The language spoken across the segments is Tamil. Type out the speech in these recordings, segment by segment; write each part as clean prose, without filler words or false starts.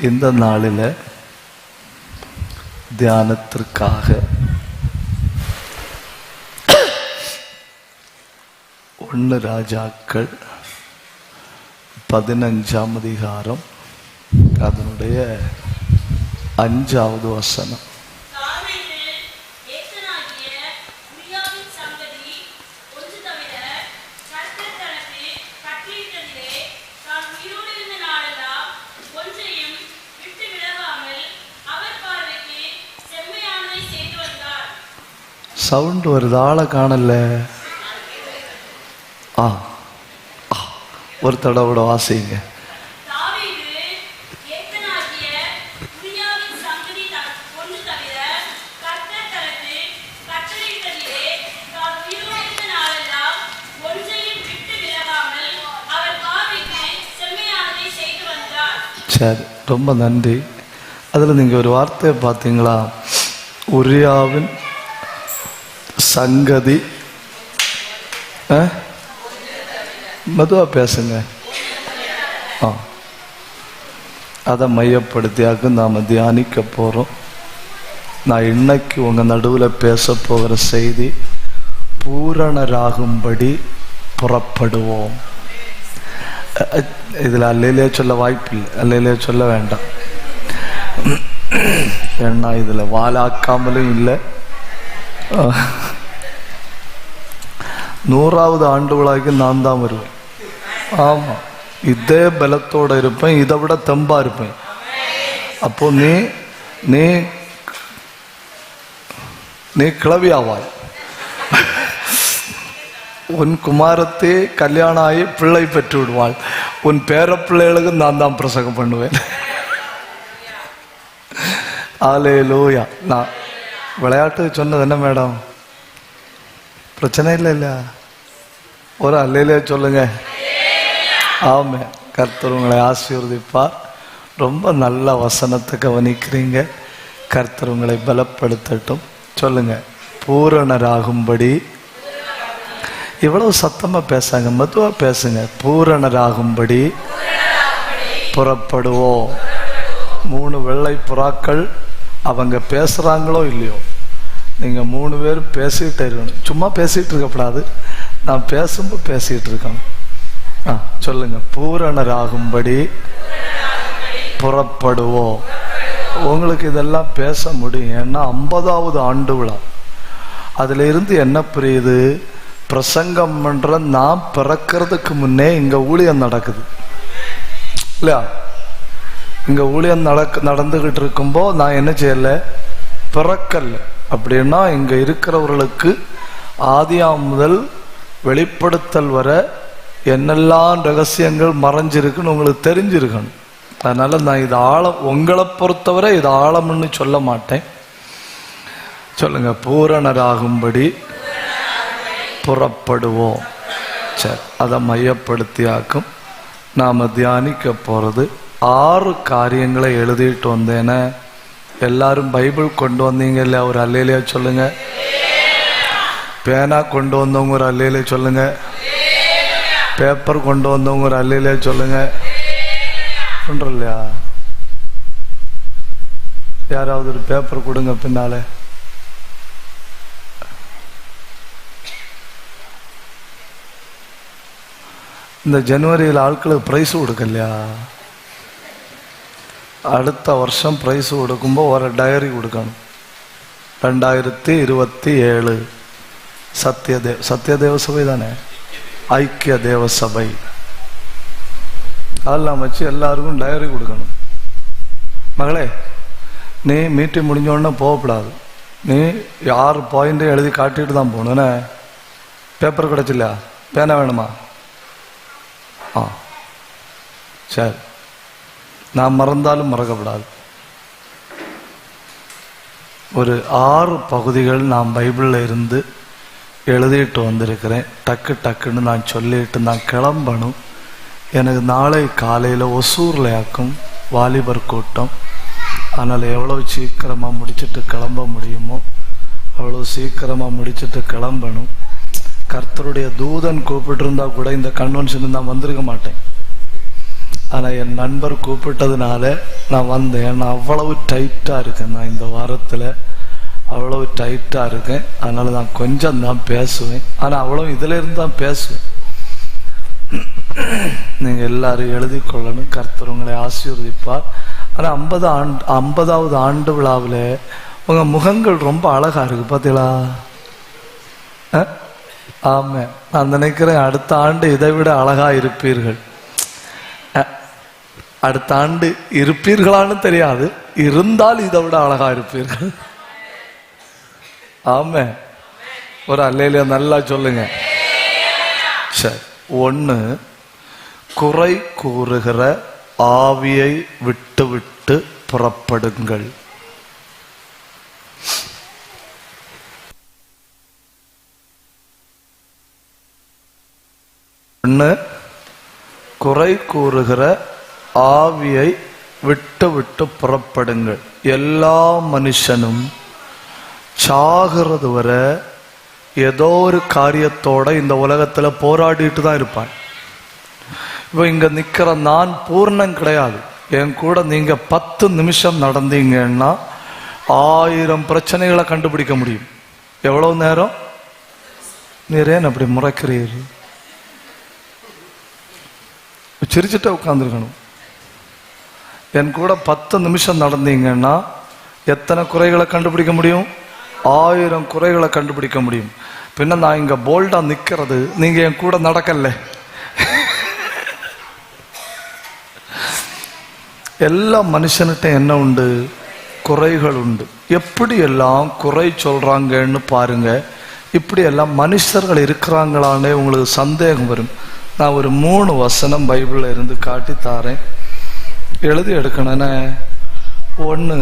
இந்த நாளில் தியானத்திற்காக 1 ராஜாக்கள் 15ஆம் அதிகாரம் அதனுடைய 5வது வசனம். சவுண்ட் வருது, ஆளை காணல. ஒரு தடவை வாசிங்க. சரி, ரொம்ப நன்றி. அதில் நீங்கள் ஒரு வார்த்தையை பார்த்தீங்களா? உரியாவின் சங்கதி. மெதுவா பேசுங்க. அதை மையப்படுத்தியாக்க நாம் தியானிக்க போகிறோம். நான் இன்னைக்கு உங்கள் நடுவில் பேச போகிற செய்தி, பூரணராகும்படி புறப்படுவோம். இதில் அல்லையிலே சொல்ல வாய்ப்பு இல்லை, அல்லையிலே சொல்ல வேண்டாம். ஏன்னா இதில் வாலாக்காமலும் இல்லை. 100வது ஆண்டு விழாவுக்கு நான் தான் வருவேன். ஆமாம், இதே பலத்தோடு இருப்பேன், இதை விட தெம்பா இருப்பேன். அப்போ நீ நீ கிளவியாவாய். உன் குமாரத்தை கல்யாணம் ஆகி பிள்ளை பெற்று விடுவாள். உன் பேர பிள்ளைகளுக்கு நான் தான் பிரசங்கம் பண்ணுவேன். அல்லேலூயா. நான் விளையாட்டுக்கு சொன்னது என்ன மேடம்? பிரச்சனை இல்லை இல்லையா? ஒரு அல்லையிலே சொல்லுங்க. ஆமே. கர்த்தர் உங்களை ஆசீர்வதிப்பார். ரொம்ப நல்ல வசனத்தை கவனிக்கிறீங்க. கர்த்தர் உங்களை பலப்படுத்தட்டும். சொல்லுங்க, பூரணராகும்படி. இவ்வளவு சத்தமா பேசாங்க, மெதுவா பேசுங்க. பூரணராகும்படி புறப்படுவோம். 3 வெள்ளை புறாக்கள் அவங்க பேசுறாங்களோ இல்லையோ, நீங்க 3 பேரும் பேசிட்டு இருக்கணும். சும்மா பேசிட்டு இருக்கக்கூடாது, நான் பேசும்போது பேசிட்டு இருக்கணும். சொல்லுங்க, பூரணராகும்படி புறப்படுவோம். உங்களுக்கு இதெல்லாம் பேச முடியும். ஏன்னா 50வது ஆண்டு விழா. அதுல இருந்து என்ன புரியுது? பிரசங்கம் பண்ற நான் பிறக்கிறதுக்கு முன்னே இங்க ஊழியம் நடக்குது இல்லையா? இங்க ஊழியம் நடந்துகிட்டு இருக்கும்போ நான் என்ன செய்யல? பிறக்கல. அப்படின்னா இங்க இருக்கிறவர்களுக்கு ஆதியாம் முதல் வெளிப்படுத்தல் வர என்னெல்லாம் ரகசியங்கள் மறைஞ்சிருக்குன்னு உங்களுக்கு தெரிஞ்சிருக்கணும். அதனால நான் இது ஆழம், உங்களை பொறுத்தவரை இது ஆழம்னு சொல்ல மாட்டேன். சொல்லுங்க, பூரணராகும்படி புறப்படுவோம். சரி, அதை மையப்படுத்தியாக்கும் நாம தியானிக்க போறது 6 காரியங்களை எழுதிட்டு வந்தேன. எல்லாரும் பைபிள் கொண்டு வந்தீங்க இல்லையா? ஒரு அல்லையிலே சொல்லுங்க. பேனா கொண்டு வந்தவங்க ஒரு அல்லையிலே சொல்லுங்க. பேப்பர் கொண்டு வந்தவங்க ஒரு அல்லையிலே சொல்லுங்க. ஒன்றும் இல்லையா? யாராவது ஒரு பேப்பர் கொடுங்க பின்னால. இந்த ஜனவரியில் ஆட்களுக்கு பிரைஸ் கொடுக்கலையா? அடுத்த வருஷம் பிரைஸ் கொடுக்கும்போது ஒரு டைரி கொடுக்கணும். 2027 சத்தியதேவ சபை தானே, ஐக்கிய தேவ சபை. அதெல்லாம் வச்சு எல்லாருக்கும் டைரி கொடுக்கணும். மகளே, நீ மீட்டிங் முடிஞ்சோடனே போகக்கூடாது. நீ 6 பாயிண்ட்டையும் எழுதி காட்டிட்டு தான் போகணும். பேப்பர் கிடைச்சில்லையா? பேனா வேணுமா? சரி, நான் மறந்தாலும் மறக்கப்படாது. ஒரு 6 பகுதிகள் நான் பைபிளில் இருந்து எழுதிட்டு வந்திருக்கிறேன். டக்குன்னு நான் சொல்லிட்டு நான் கிளம்பணும். எனக்கு நாளை காலையில் ஒசூரில் ஆக்கும் வாலிபர் கூட்டம். அதனால் எவ்வளோ சீக்கிரமாக முடிச்சுட்டு கிளம்ப முடியுமோ அவ்வளோ சீக்கிரமாக முடிச்சுட்டு கிளம்பணும். கர்த்தருடைய தூதன் கூப்பிட்டு இருந்தா கூட இந்த கன்வென்ஷன் நான் வந்திருக்க மாட்டேன். ஆனால் என் நண்பர் கூப்பிட்டதுனால நான் வந்தேன். நான் அவ்வளவு டைட்டாக இருக்கேன், நான் இந்த வாரத்தில் அவ்வளவு டைட்டாக இருக்கேன். அதனால நான் கொஞ்சம் தான் பேசுவேன், ஆனால் அவ்வளவு இதில் இருந்து தான் பேசுவேன். நீங்கள் எல்லாரும் எழுதி கொள்ளணும். கர்த்தர் உங்களை ஆசீர்வதிப்பார். ஆனால் 50வது ஆண்டு விழாவில் உங்கள் முகங்கள் ரொம்ப அழகாக இருக்கு, பார்த்தீங்களா? ஆமாம், நான் நினைக்கிறேன் அடுத்த ஆண்டு இதை விட அழகாக இருப்பீர்கள். அடுத்த ஆண்டு இருப்பீர்களான்னு தெரியாது, இருந்தால் இதை விட அழகா இருப்பீர்கள். ஆமா, ஒரு அல்லேலூயா நல்லா சொல்லுங்க. சரி, 1, குறை கூறுகிற ஆவியை விட்டு விட்டு புறப்படுங்கள். குறை கூறுகிற ஆவியை விட்டு விட்டு புறப்படுங்கள். எல்லா மனுஷனும் சாகிறது வர ஏதோ ஒரு காரியத்தோட இந்த உலகத்துல போராடிட்டு தான் இருப்பான். இப்போ இங்க நிக்கிற நான் பூர்ணம் கிடையாது. என் கூட நீங்க 10 நிமிஷம் நடந்தீங்கன்னா 1000 பிரச்சனைகளை கண்டுபிடிக்க முடியும். எவ்வளவு நேரம்? நீரேன் அப்படி முறைக்கிறீர்கள்? சிரிச்சுட்டு உட்காந்துருக்கணும். என் கூட 10 நிமிஷம் நடந்தீங்கன்னா எத்தனை குறைகளை கண்டுபிடிக்க முடியும்? 1000 குறைகளை கண்டுபிடிக்க முடியும். பின்ன நான் இங்க போல்டா நிக்கிறது, நீங்க என் கூட நடக்கல. எல்லா மனுஷன்கிட்ட என்ன உண்டு? குறைகள் உண்டு. எப்படி எல்லாம் குறை சொல்றாங்கன்னு பாருங்க. இப்படி எல்லாம் மனுஷர்கள் இருக்கிறாங்களானே உங்களுக்கு சந்தேகம் வரும். நான் ஒரு 3 வசனம் பைபிள்ல இருந்து காட்டி தாரேன், எழுதி எடுக்கணும். 1,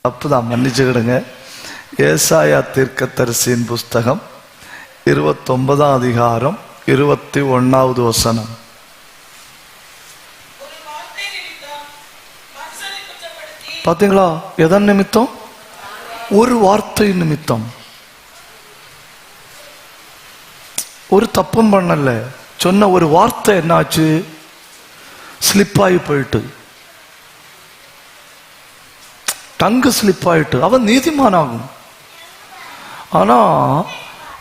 தப்புதான், மன்னிச்சுக்கிடுங்க. ஏசாயா தீர்க்கதரிசியின் புஸ்தகம் 29ஆம் அதிகாரம் 21வது வசனம். பாத்தீங்களா? எதன் நிமித்தம்? ஒரு வார்த்தை நிமித்தம். ஒரு தப்பும் பண்ணல, சொன்ன ஒரு வார்த்தை என்னாச்சு? ஸ்லிப் ஆகி போயிட்டு, டங்கு ஸ்லிப் ஆயிட்டு. அவன் நீதிமானாகும். ஆனா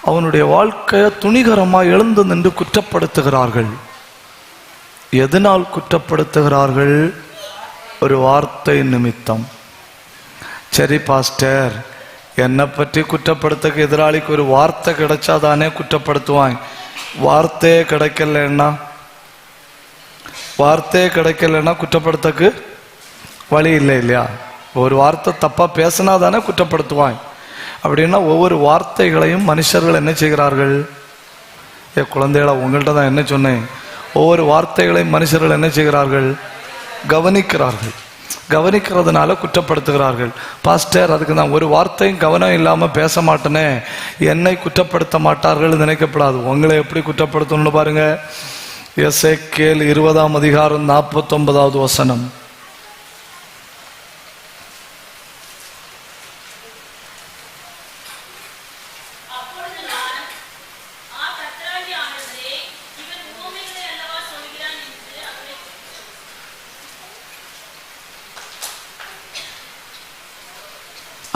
அவனுடைய வாழ்க்கையை துணிகரமா எழுந்து நின்று குற்றப்படுத்துகிறார்கள். எதனால் குற்றப்படுத்துகிறார்கள்? ஒரு வார்த்தை நிமித்தம். சரி பாஸ்டர், என்னை பற்றி குற்றப்படுத்தக்கு எதிராளிக்கு ஒரு வார்த்தை கிடைச்சாதானே குற்றப்படுத்துவாங்க. வார்த்தையே கிடைக்கலன்னா குற்றப்படுத்தக்கு வழி இல்லை இல்லையா? ஒரு வார்த்தை தப்பா பேசினா தானே குற்றப்படுத்துவாங்க. அப்படின்னா ஒவ்வொரு வார்த்தைகளையும் மனுஷர்கள் என்ன செய்கிறார்கள்? குழந்தைகளா, உங்கள்கிட்ட தான் என்ன சொன்னேன்? ஒவ்வொரு வார்த்தைகளையும் மனுஷர்கள் என்ன செய்கிறார்கள்? கவனிக்கிறார்கள். கவனிக்கிறதுனால குற்றப்படுத்துகிறார்கள். பாஸ்டர், அதுக்கு நான் ஒரு வார்த்தையும் கவனம் இல்லாம பேச மாட்டேனே, என்னை குற்றப்படுத்த மாட்டார்கள் நினைக்கப்படாது. உங்களை எப்படி குற்றப்படுத்தணும்னு பாருங்க. எசேக்கியேல் 20ஆம் அதிகாரம் 49வது வசனம்.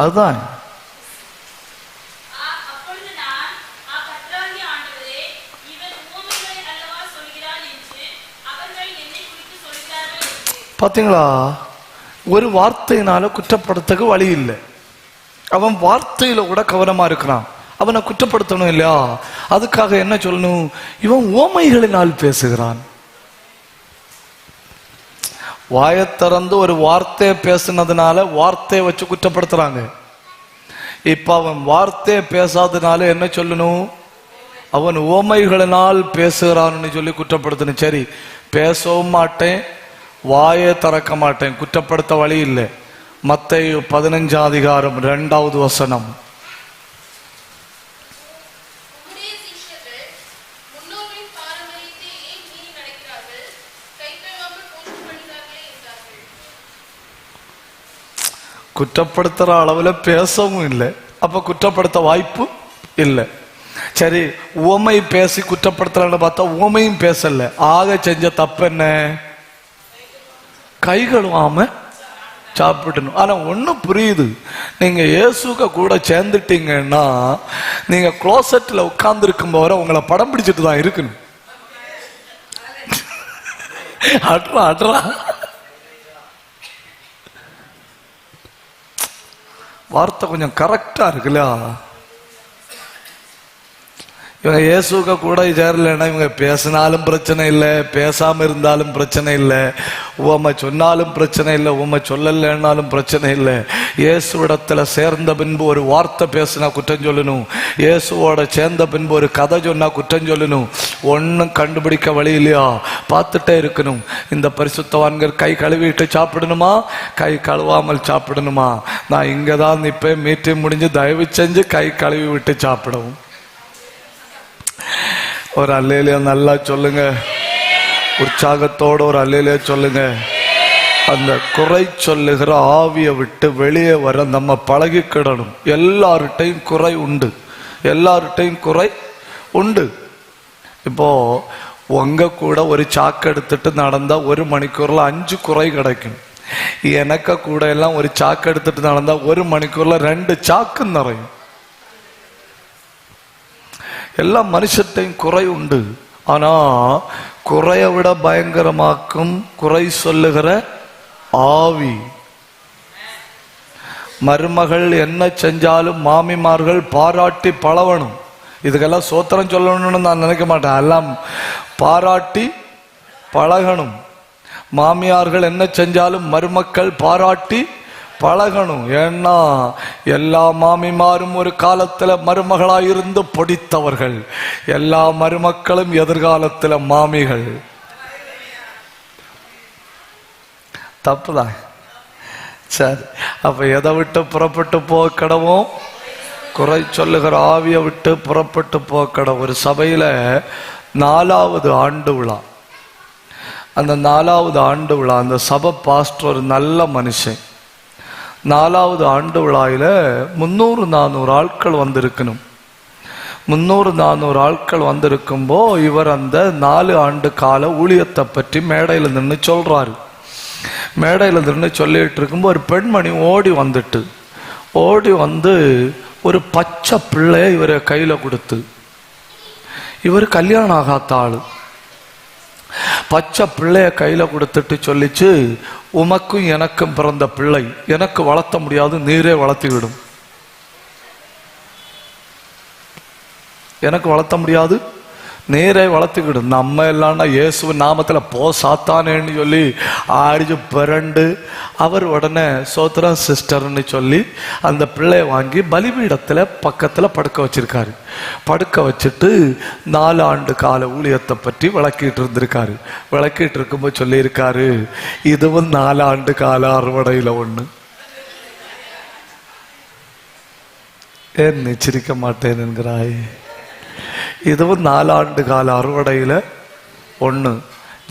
அதுதான் பாத்தீங்களா? ஒரு வார்த்தையினால குற்றப்படுத்தக்கு வழி இல்லை. அவன் வார்த்தையில கூட கவனமா இருக்கிறான். அவனை குற்றப்படுத்தணும் இல்லையா? அதுக்காக என்ன சொல்லணும்? இவன் உவமைகளினால் பேசுகிறான். வாயை திறந்து ஒரு வார்த்தையை பேசினதுனால வார்த்தையை வச்சு குற்றப்படுத்துறாங்க. இப்ப அவன் வார்த்தையை பேசாதனால என்ன சொல்லணும்? அவன் உவமைகளினால் பேசுகிறான்னு சொல்லி குற்றப்படுத்தணும். சரி, பேசவும் மாட்டேன், வாயை திறக்க மாட்டேன், குற்றப்படுத்த வழி இல்லை. மத்தேயு 15ஆம் அதிகாரம் 2வது வசனம். குற்றப்படுத்துற அளவுல பேசவும் இல்லை, அப்ப குற்றப்படுத்த வாய்ப்பு இல்லை. சரி, உவமை பேசி குற்றப்படுத்தலான்னு பார்த்தா உவமையும் பேசல. ஆக செஞ்ச தப்பு என்ன? கை கழுவாம சாப்பிடணும். ஆனா ஒண்ணு புரியுது, நீங்க இயேசுக்கு கூட சேர்ந்துட்டீங்கன்னா நீங்க க்ளோசெட்ல உட்கார்ந்து இருக்கும் போற உங்களை படம் பிடிச்சிட்டு தான் இருக்கணும். அட்ரா அட்ரா வார்த்தை கொஞ்சம் கரெக்டா இருக்குல்ல. இவங்க இயேசுக்க கூட சேரலைன்னா இவங்க பேசினாலும் பிரச்சனை இல்லை, பேசாம இருந்தாலும் பிரச்சனை இல்லை, உவமை சொன்னாலும் பிரச்சனை இல்லை, உவமை சொல்லலைன்னாலும் பிரச்சனை இல்லை. இயேசுவிடத்துல சேர்ந்த பின்பு ஒரு வார்த்தை பேசினா குற்றம் சொல்லணும், இயேசுவோட சேர்ந்த பின்பு ஒரு கதை சொன்னா குற்றம் சொல்லணும். ஒன்னும் கண்டுபிடிக்க வழி இல்லையா? பார்த்துட்டே இருக்கணும். இந்த பரிசுத்தவான்கள் கை கழுவிட்டு சாப்பிடணுமா, கை கழுவாமல் சாப்பிடணுமா? நான் இங்கதான் நிப்பேன், மீட்டிங் முடிஞ்சு தயவு செஞ்சு கை கழுவி விட்டு சாப்பிடவும். ஒரு அல்லேலியா நல்லா சொல்லுங்க, உற்சாகத்தோட ஒரு அல்லேலியா சொல்லுங்க. அந்த குறை சொல்லுகிற ஆவியை விட்டு வெளியே வர நம்ம பழகிக்கிடணும். எல்லார்ட்டையும் குறை உண்டு, எல்லார்ட்டையும் குறை உண்டு. இப்போ உங்க கூட ஒரு சாக்கு எடுத்துட்டு நடந்தா 1 மணிக்கூர்ல 5 குறை கிடைக்கும். எனக்கு கூட எல்லாம் ஒரு சாக்கு எடுத்துட்டு நடந்தா 1 மணிக்கூர்ல 2 சாக்கு நிறையும். எல்லா மனுஷத்தையும் குறை உண்டு. ஆனா குறைய விட பயங்கரமாக்கும் குறை சொல்லுகிற ஆவி. மருமகள் என்ன செஞ்சாலும் மாமிமார்கள் பாராட்டி பழகணும். இதுக்கெல்லாம் சோத்திரம் சொல்லணும்னு நான் நினைக்க மாட்டேன், எல்லாம் பாராட்டி பழகணும். மாமியார்கள் என்ன செஞ்சாலும் மருமக்கள் பாராட்டி பழகணும். ஏன்னா எல்லா மாமிமாரும் ஒரு காலத்துல மருமகளாயிருந்து பொடித்தவர்கள், எல்லா மருமக்களும் எதிர்காலத்துல மாமிகள். தப்புதான். சரி, அப்ப எதை விட்டு புறப்பட்டு போக்கடவும்? குறை சொல்லுகிற ஆவியை விட்டு புறப்பட்டு போக்கட. ஒரு சபையில 4வது ஆண்டு விழா. அந்த 4வது ஆண்டு விழா, அந்த சபை பாஸ்டர் ஒரு நல்ல மனுஷன். 4வது ஆண்டு விழாயில 300-400 ஆட்கள் வந்திருக்கணும். 300-400 ஆட்கள் வந்திருக்கும்போ இவர் அந்த 4 ஆண்டு கால ஊழியத்தை பற்றி மேடையில் நின்று சொல்றாரு. மேடையில் நின்று சொல்லிட்டு இருக்கும்போது ஒரு பெண்மணி ஓடி வந்து ஒரு பச்சை பிள்ளை இவரை கையில கொடுத்து, இவர் கல்யாணம் ஆகாத ஆளு, பச்சை பிள்ளைய கையில கொடுத்துட்டு சொல்லிச்சு, உமக்கும் எனக்கும் பிறந்த பிள்ளை, எனக்கு வளர்த்த முடியாது, நீரே வளர்த்தி விடும். எனக்கு வளர்த்த முடியாது, நீரே வளர்த்துக்கிடும். நம்ம எல்லாம் இயேசு நாமத்துல போ சாத்தானேன்னு சொல்லி ஆடிச்சு பிறண்டு, அவர் உடனே சோத்ரா சிஸ்டர்ன்னு சொல்லி அந்த பிள்ளைய வாங்கி பலிபீடத்துல பக்கத்துல படுக்க வச்சிருக்காரு. படுக்க வச்சுட்டு 4 ஆண்டு கால ஊழியத்தை பற்றி விளக்கிட்டு இருந்திருக்காரு. விளக்கிட்டு இருக்கும்போது சொல்லியிருக்காரு, இதுவும் 4 ஆண்டு கால அறுவடையில ஒண்ணு. ஏன் நிச்சரிக்க மாட்டேன் என்கிறாய்? இதுவும் 4 ஆண்டு கால அறுவடையில ஒண்ணு.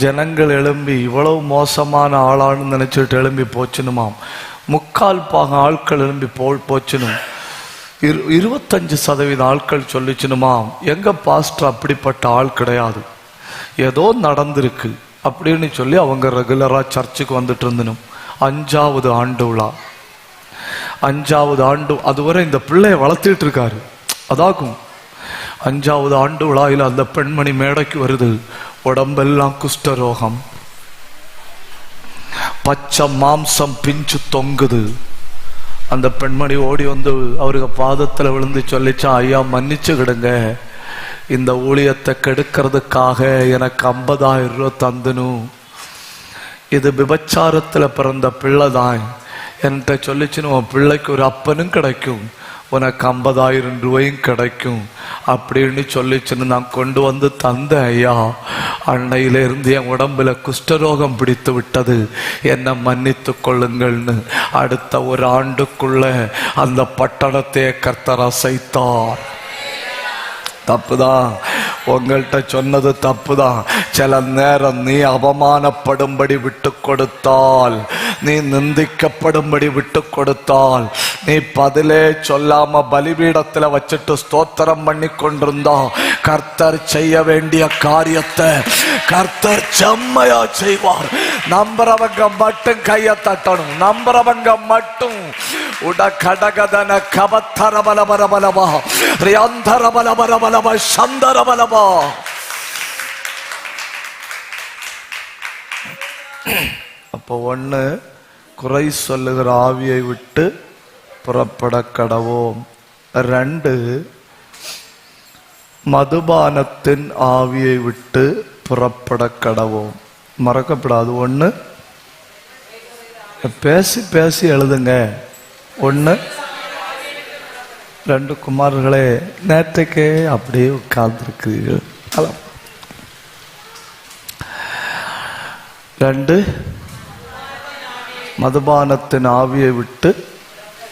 ஜனங்கள் எழும்பி இவ்வளவு மோசமான ஆளான்னு நினைச்சிட்டு எழும்பி போச்சுனுமாம். 3/4 ஆட்கள் எழும்பி போச்சுனும். 25% ஆட்கள் சொல்லிச்சுனுமாம், எங்க பாஸ்டர் அப்படிப்பட்ட ஆள் கிடையாது, ஏதோ நடந்திருக்கு அப்படின்னு சொல்லி அவங்க ரெகுலரா சர்ச்சுக்கு வந்துட்டு இருந்தனும். 5வது ஆண்டு விழா, 5வது ஆண்டு, அதுவரை இந்த பிள்ளைய வளர்த்திட்டு இருக்காரு. அதாகும் 5வது ஆண்டு விழாயில் அந்த பெண்மணி மேடைக்கு வருது. உடம்பெல்லாம் குஷ்டரோகம், பச்சை மாம்சம் பிஞ்சு தொங்குது. அந்த பெண்மணி ஓடி வந்து அவருக்கு பாதத்துல விழுந்து சொல்லிச்சா, ஐயா மன்னிச்சுக்கிடுங்க, இந்த ஊழியத்தை கெடுக்கிறதுக்காக எனக்கு 50,000 ரூபாய் தந்தனும், இது விபச்சாரத்துல பிறந்த பிள்ளைதான் என்கிட்ட சொல்லிச்சுன்னு, உன் பிள்ளைக்கு ஒரு அப்பனும் கிடைக்கும், உனக்கு 50,000 ரூபாயும் கிடைக்கும் அப்படின்னு சொல்லிச்சுன்னு நான் கொண்டு வந்து தந்த. ஐயா, அன்னையில இருந்து என் உடம்புல குஷ்டரோகம் பிடித்து விட்டது, என்னை மன்னித்து கொள்ளுங்கள்னு அடுத்த 1 ஆண்டுக்குள்ள அந்த பட்டணத்தை கர்த்தர் அசைத்தார். தப்புதான், உங்கள்கிட்ட சொன்னது தப்புதான். சில நேரம் நீ அவமானப்படும்படி விட்டு கொடுத்தால், நீ நிந்திக்கப்படும்படி விட்டு கொடுத்தால், நீ பதிலே சொல்லாம பலிபீடத்துல வச்சுட்டு ஸ்தோத்திரம் பண்ணி கொண்டிருந்தா கர்த்தர் செய்ய வேண்டிய காரியத்தை கர்த்தர் செம்மையா செய்வார். நம்புறவங்க மட்டும் கைய தட்டணும். நம்புறவங்க மட்டும் உட கடகதன கபத்தர பலபரபலவா ரியாந்தர பலபரபலவா சந்தர பலவா. அப்போ ஒண்ணு, குறை சொல்லுகிற ஆவியை விட்டு புறப்பட கடவோம். 2, மதுபானத்தின் ஆவியை விட்டு புறப்பட கடவோம். மறக்கப்படாது. 1, பேசி பேசி எழுதுங்க. 1, 2 குமார்களே, நேற்றைக்கே அப்படியே உட்கார்ந்துருக்கிறீர்கள். 2, மதுபானத்தின் ஆவியை விட்டு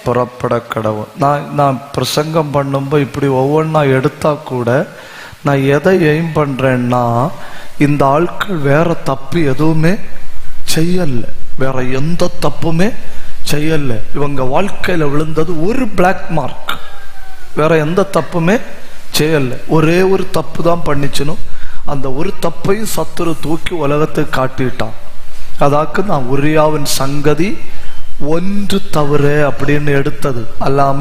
புறப்பட கடவும். நான் பிரசங்கம் பண்ணும்போது இப்படி ஒவ்வொன்றா எடுத்தா கூட நான் எதை எய்ம் பண்றேன்னா, இந்த ஆட்கள் வேற தப்பு எதுவுமே செய்யல, வேற எந்த தப்புமே செய்யல. இவங்க வாழ்க்கையில விழுந்தது ஒரு பிளாக் மார்க், வேற எந்த தப்புமே செய்யல. ஒரே ஒரு தப்பு தான் பண்ணிச்சனும். அந்த ஒரு தப்பையும் சத்துரு தூக்கி உலகத்துக்கு காட்டிட்டான். அதாக்கு நான் உரியாவின் சங்கதி ஒன்று தவிர அப்படின்னு எடுத்தது அல்லாம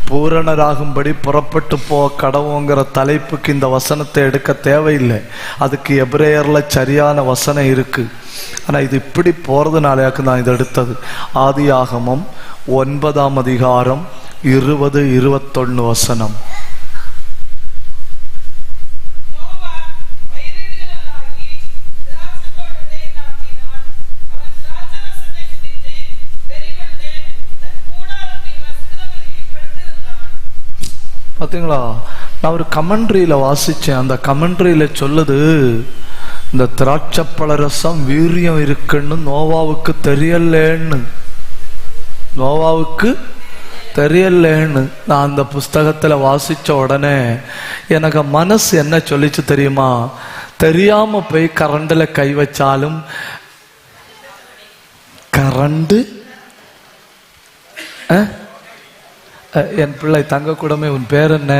பூரணராகும்படி புறப்பட்டு போ கடவுங்கிற தலைப்புக்கு இந்த வசனத்தை எடுக்க தேவையில்லை. அதுக்கு எபிரேயர்ல சரியான வசனம் இருக்கு. ஆனா இது இப்படி போறதுனாலயாக்கு நான் இதை எடுத்தது. ஆதியாகமம் 9ஆம் அதிகாரம் 20-21 வசனம். பார்த்தீங்களா? நான் ஒரு கமெண்ட்ரியில வாசிச்சேன். அந்த கமெண்ட்ரியில சொல்லுது, இந்த திராட்சப்பழ ரசம் வீரியம் இருக்குன்னு நோவாவுக்கு தெரியலேன்னு. நோவாவுக்கு தெரியலேன்னு நான் அந்த புஸ்தகத்துல வாசிச்ச உடனே எனக்கு மனசு என்ன சொல்லிச்சு தெரியுமா? தெரியாம போய் கரண்டுல கை வச்சாலும் கரண்டு என் பிள்ளை தங்க கூடமே, உன் பேர் என்ன?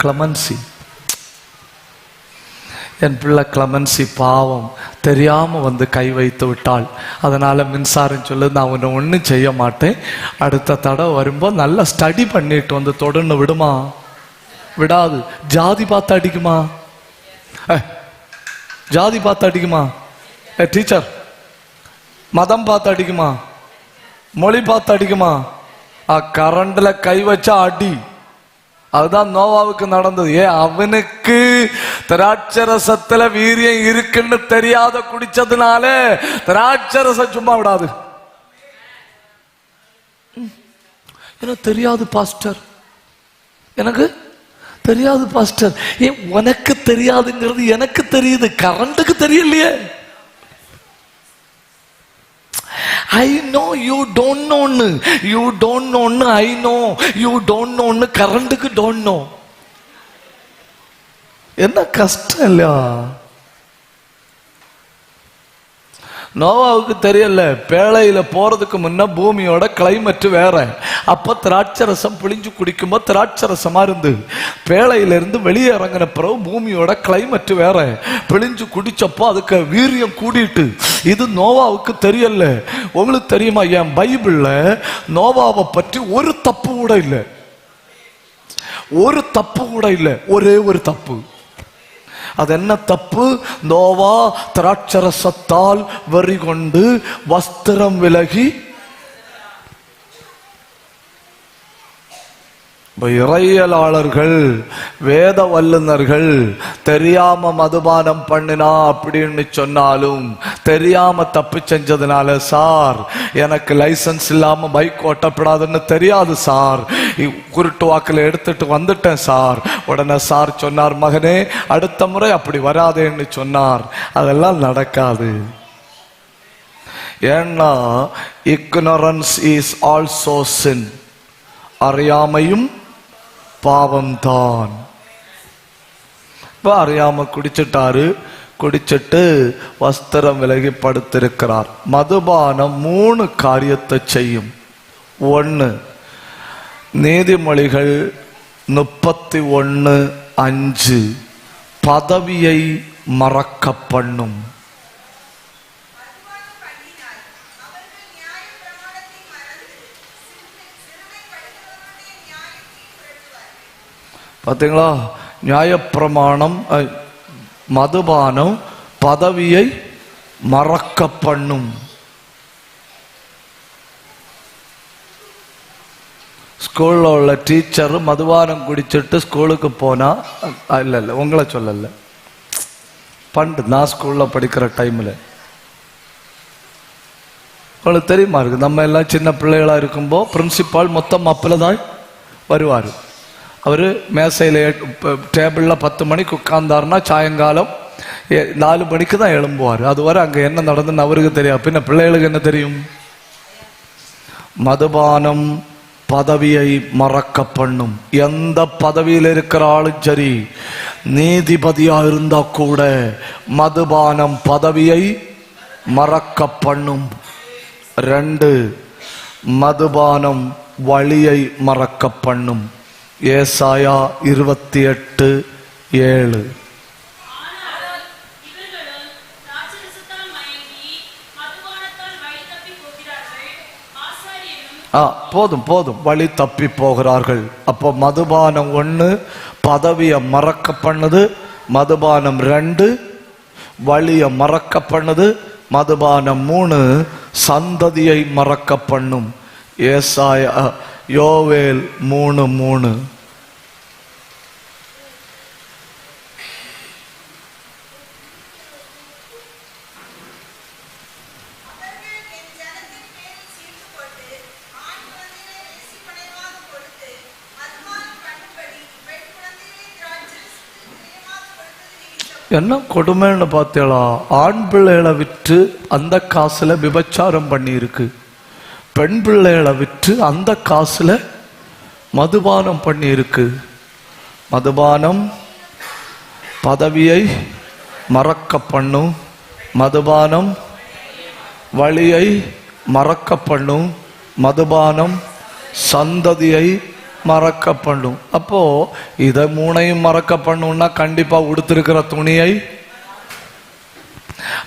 கிளமன்சி. என் பிள்ளை கிளமன்சி பாவம் தெரியாம வந்து கை வைத்து விட்டாள். அதனால மின்சாரம் சொல்லு, நான் உன்னை ஒன்றும் செய்ய மாட்டேன், அடுத்த தடவை வரும்போது நல்லா ஸ்டடி பண்ணிட்டு வந்து தொடர்ந்து விடுமா? விடாது. ஜாதி பார்த்து அடிக்குமா? ஜாதி பார்த்து அடிக்குமா? டீச்சர், மதம் பார்த்து அடிக்குமா? மொழி பார்த்து அடிக்குமா? கரண்ட்ல கை வச்சா அடி. அதுதான் நோவாவுக்கு நடந்தது. அவனுக்கு திராட்சரசத்துல வீரியம் இருக்குன்னு தெரியாத குடிச்சதுனால திராட்சரசம் சும்மா விடாது. எனக்கு தெரியாது பாஸ்டர், எனக்கு தெரியாது பாஸ்டர். ஏன் உனக்கு தெரியாதுங்கிறது எனக்கு தெரியுது, கரண்ட்டுக்கு தெரியலையே. I know you don't know. You don't know. I know you don't know. கரண்டுக்கு don't know. என்ன கஷ்டம் இல்லையா? நோவாவுக்கு தெரியல. பேழையில போறதுக்கு முன்ன பூமியோட கிளைமேட் வேற. அப்ப திராட்சரசம் பிழிஞ்சு குடிக்கும்போது திராட்சரசமா இருந்து, பேழையில இருந்து வெளியே இறங்கின பிறகு பூமியோட கிளைமேட் வேற. பிழிஞ்சு குடிச்சப்போ அதுக்கு வீரியம் கூடிட்டு. இது நோவாவுக்கு தெரியல. உங்களுக்கு தெரியுமா, என் பைபிள்ல நோவாவை பற்றி ஒரு தப்பு கூட இல்லை. ஒரு தப்பு கூட இல்லை. ஒரே ஒரு தப்பு. அது என்ன தப்பு? நோவா திராட்சரசத்தால் வெறி கொண்டு வஸ்திரம் விலகி. இறையலாளர்கள், வேத வல்லுநர்கள் தெரியாம மதுபானம் பண்ணினா அப்படின்னு சொன்னாலும், தெரியாம தப்பு செஞ்சதுனால, சார் எனக்கு லைசன்ஸ் இல்லாம பைக் ஓட்டப்படாதுன்னு தெரியாது சார், குருட்டு வாக்கில் எடுத்துட்டு வந்துட்டேன் சார். உடனே சார் சொன்னார், மகனே அடுத்த முறை அப்படி வராதேன்னு சொன்னார். அதெல்லாம் நடக்காது. ஏன்னா ignorance is also sin. அறியாமையும் பாவம்தான். இப்ப அறியாம குடிச்சிட்டாரு, குடிச்சிட்டு வஸ்திரம் விலகி படுத்திருக்கிறார். மதுபானம் 3 காரியத்தை செய்யும். 1, நீதிமொழிகள் 31:5 பதவியை மறக்க பண்ணும். பார்த்தீங்களா? நியாயப்பிரமாணம், மதுபானம் பதவியை மறக்க பண்ணும். ஸ்கூல்ல உள்ள டீச்சர் மதுபானம் குடிச்சிட்டு ஸ்கூலுக்கு போனா, இல்லை உங்களை சொல்லல, பண்டு நான் ஸ்கூல்ல படிக்கிற டைம்ல உங்களுக்கு தெரியுமா இருக்கு, நம்ம எல்லாம் சின்ன பிள்ளைகளா இருக்கும்போது பிரின்சிபால் மொத்தம் மாப்பிள்ள தான் வருவார். அவர் மேசையில் டேபிளில் 10 மணிக்கு உட்கார்ந்தாருன்னா சாயங்காலம் 4 மணிக்கு தான் எழும்புவார். அதுவரை அங்கே என்ன நடந்துன்னு அவருக்கு தெரியாது. பின்ன பிள்ளைகளுக்கு என்ன தெரியும்? மதுபானம் பதவியை மறக்க பண்ணும். எந்த பதவியில் இருக்கிற ஆளும் சரி, நீதிபதியா இருந்தா கூட மதுபானம் பதவியை மறக்க பண்ணும். 2, மதுபானம் வழியை மறக்க பண்ணும். ஏசாயா 28:7 போதும் வழி தப்பி போகிறார்கள். அப்போ மதுபானம் 1 பதவியை மறக்க பண்ணுது, மதுபானம் 2 வழியை மறக்க பண்ணுது, மதுபானம் 3 சந்ததியை மறக்க பண்ணும். ஏசாயா யோவேல் 3:3 என்ன கொடுமைன்னு பார்த்தீங்களா? ஆண் பிள்ளைகளை விற்று அந்த காசுல விபச்சாரம் பண்ணி இருக்கு, பெண் பிள்ளைகளை விற்று அந்த காசுல மதுபானம் பண்ணி இருக்கு. மதுபானம் பதவியை மறக்க பண்ணும், மதுபானம் வழியை மறக்க பண்ணும், மதுபானம் சந்ததியை மறக்க பண்ணும். அப்போ இதை 3ஐயும் மறக்க பண்ணும்னா கண்டிப்பா உடுத்திருக்கிற துணியை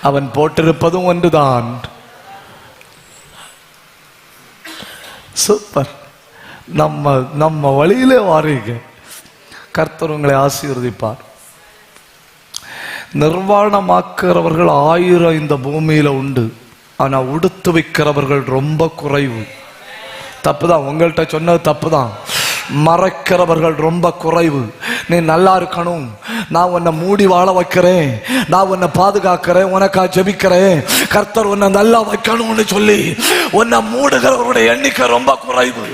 அவன் போட்டிருப்பதும் ஒன்றுதான். சூப்பர். நம்ம வழியிலே வாரீங்க. கர்த்தர் உங்களை ஆசீர்வதிப்பார். நிர்வாணமாக்குறவர்கள் 1000 இந்த பூமியில உண்டு, ஆனா உடுத்து வைக்கிறவர்கள் ரொம்ப குறைவு. தப்புதான், உங்கள்கிட்ட சொன்னது தப்புதான். மறைக்கிறவர்கள் ரொம்ப குறைவு. நீ நல்லா இருக்கணும், நான் உன்னை மூடி வாழ வைக்கிறேன், நான் உன்னை பாதுகாக்கிறேன், உனக்கா ஜெபிக்கிறேன், கர்த்தர் உன்னை நல்லா வைக்கணும்னு சொல்லி உன்னை மூடுகிறவருடைய எண்ணிக்கை ரொம்ப குறைவு.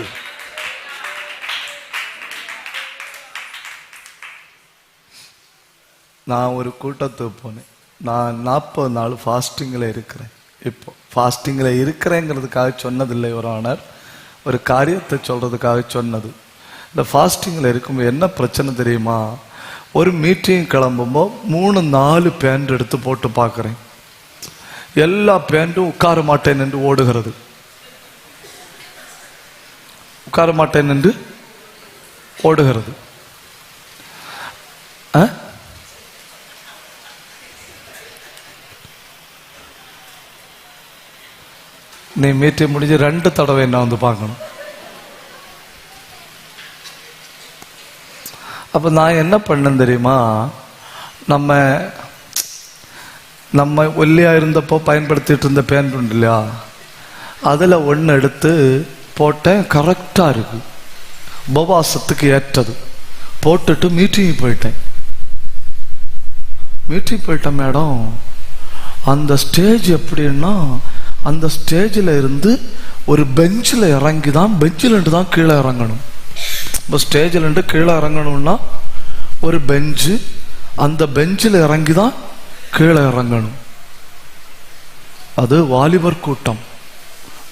நான் ஒரு கூட்டத்துக்கு போனேன். நான் 40 நாள் ஃபாஸ்டிங்கில் இருக்கிறேன். இப்போ ஃபாஸ்டிங்கில் இருக்கிறேங்கிறதுக்காக சொன்னதில்லை ஒரு ஆனர், ஒரு காரியத்தை சொல்றதுக்காக சொன்னது. இந்த ஃபாஸ்டிங்கில் இருக்கும்போது என்ன பிரச்சனை தெரியுமா? ஒரு மீட்டிங் கிளம்பும்போது 3-4 பேண்ட் எடுத்து போட்டு பார்க்குறேன். எல்லா பேண்ட்டும் உட்கார மாட்டேன் என்று ஓடுகிறது, உட்கார மாட்டேன் என்று ஓடுகிறது. நீ மீட்டிங் முடிஞ்சு 2 தடவை என்ன வந்து பார்க்கணும். அப்போ நான் என்ன பண்ணேன் தெரியுமா? நம்ம ஒல்லியாக இருந்தப்போ பயன்படுத்திட்டு இருந்த பேண்ட் உண்டு இல்லையா, அதில் 1 எடுத்து போட்டேன். கரெக்டாக இருக்கு, உபவாசத்துக்கு ஏற்றது. போட்டுட்டு மீட்டிங் போயிட்டேன். மேடம், அந்த ஸ்டேஜ் எப்படின்னா, அந்த ஸ்டேஜில் இருந்து ஒரு பெஞ்சில் இறங்கி தான், பெஞ்சில் தான் கீழே இறங்கணும். இப்போ ஸ்டேஜில் கீழே இறங்கணும்னா ஒரு பெஞ்சு, அந்த பெஞ்சில் இறங்கி தான் கீழே இறங்கணும். அது வாலிபர் கூட்டம்.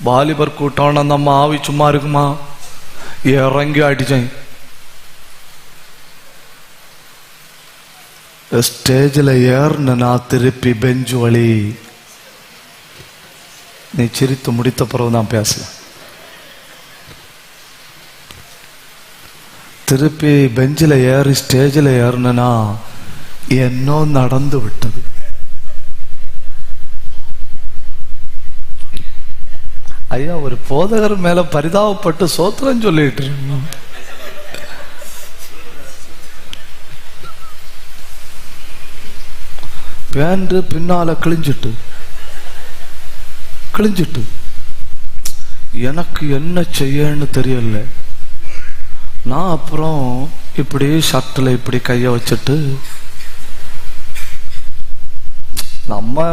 வாலிபர் கூட்டம்னா நம்ம ஆவி சும்மா இருக்குமா? இறங்கி அடிச்சேன். സ്റ്റേജിൽ ஏறினா திருப்பி பெஞ்ச் வழி. நீ சிரித்து முடித்த பிறகு நான் பேசலாம். திருப்பி பெஞ்சில் ஏறி ஸ்டேஜில் ஏறினா என்னோ நடந்து விட்டது. ஐயா, ஒரு போதகர் மேல பரிதாபப்பட்டு சோத்திரம் சொல்லிட்டு பேண்ட் பின்னால கிழிஞ்சிட்டு எனக்கு என்ன செய்யன்னு தெரியல. நான் அப்புறம் இப்படி ஷர்ட்ல இப்படி கைய வச்சுட்டு, நம்ம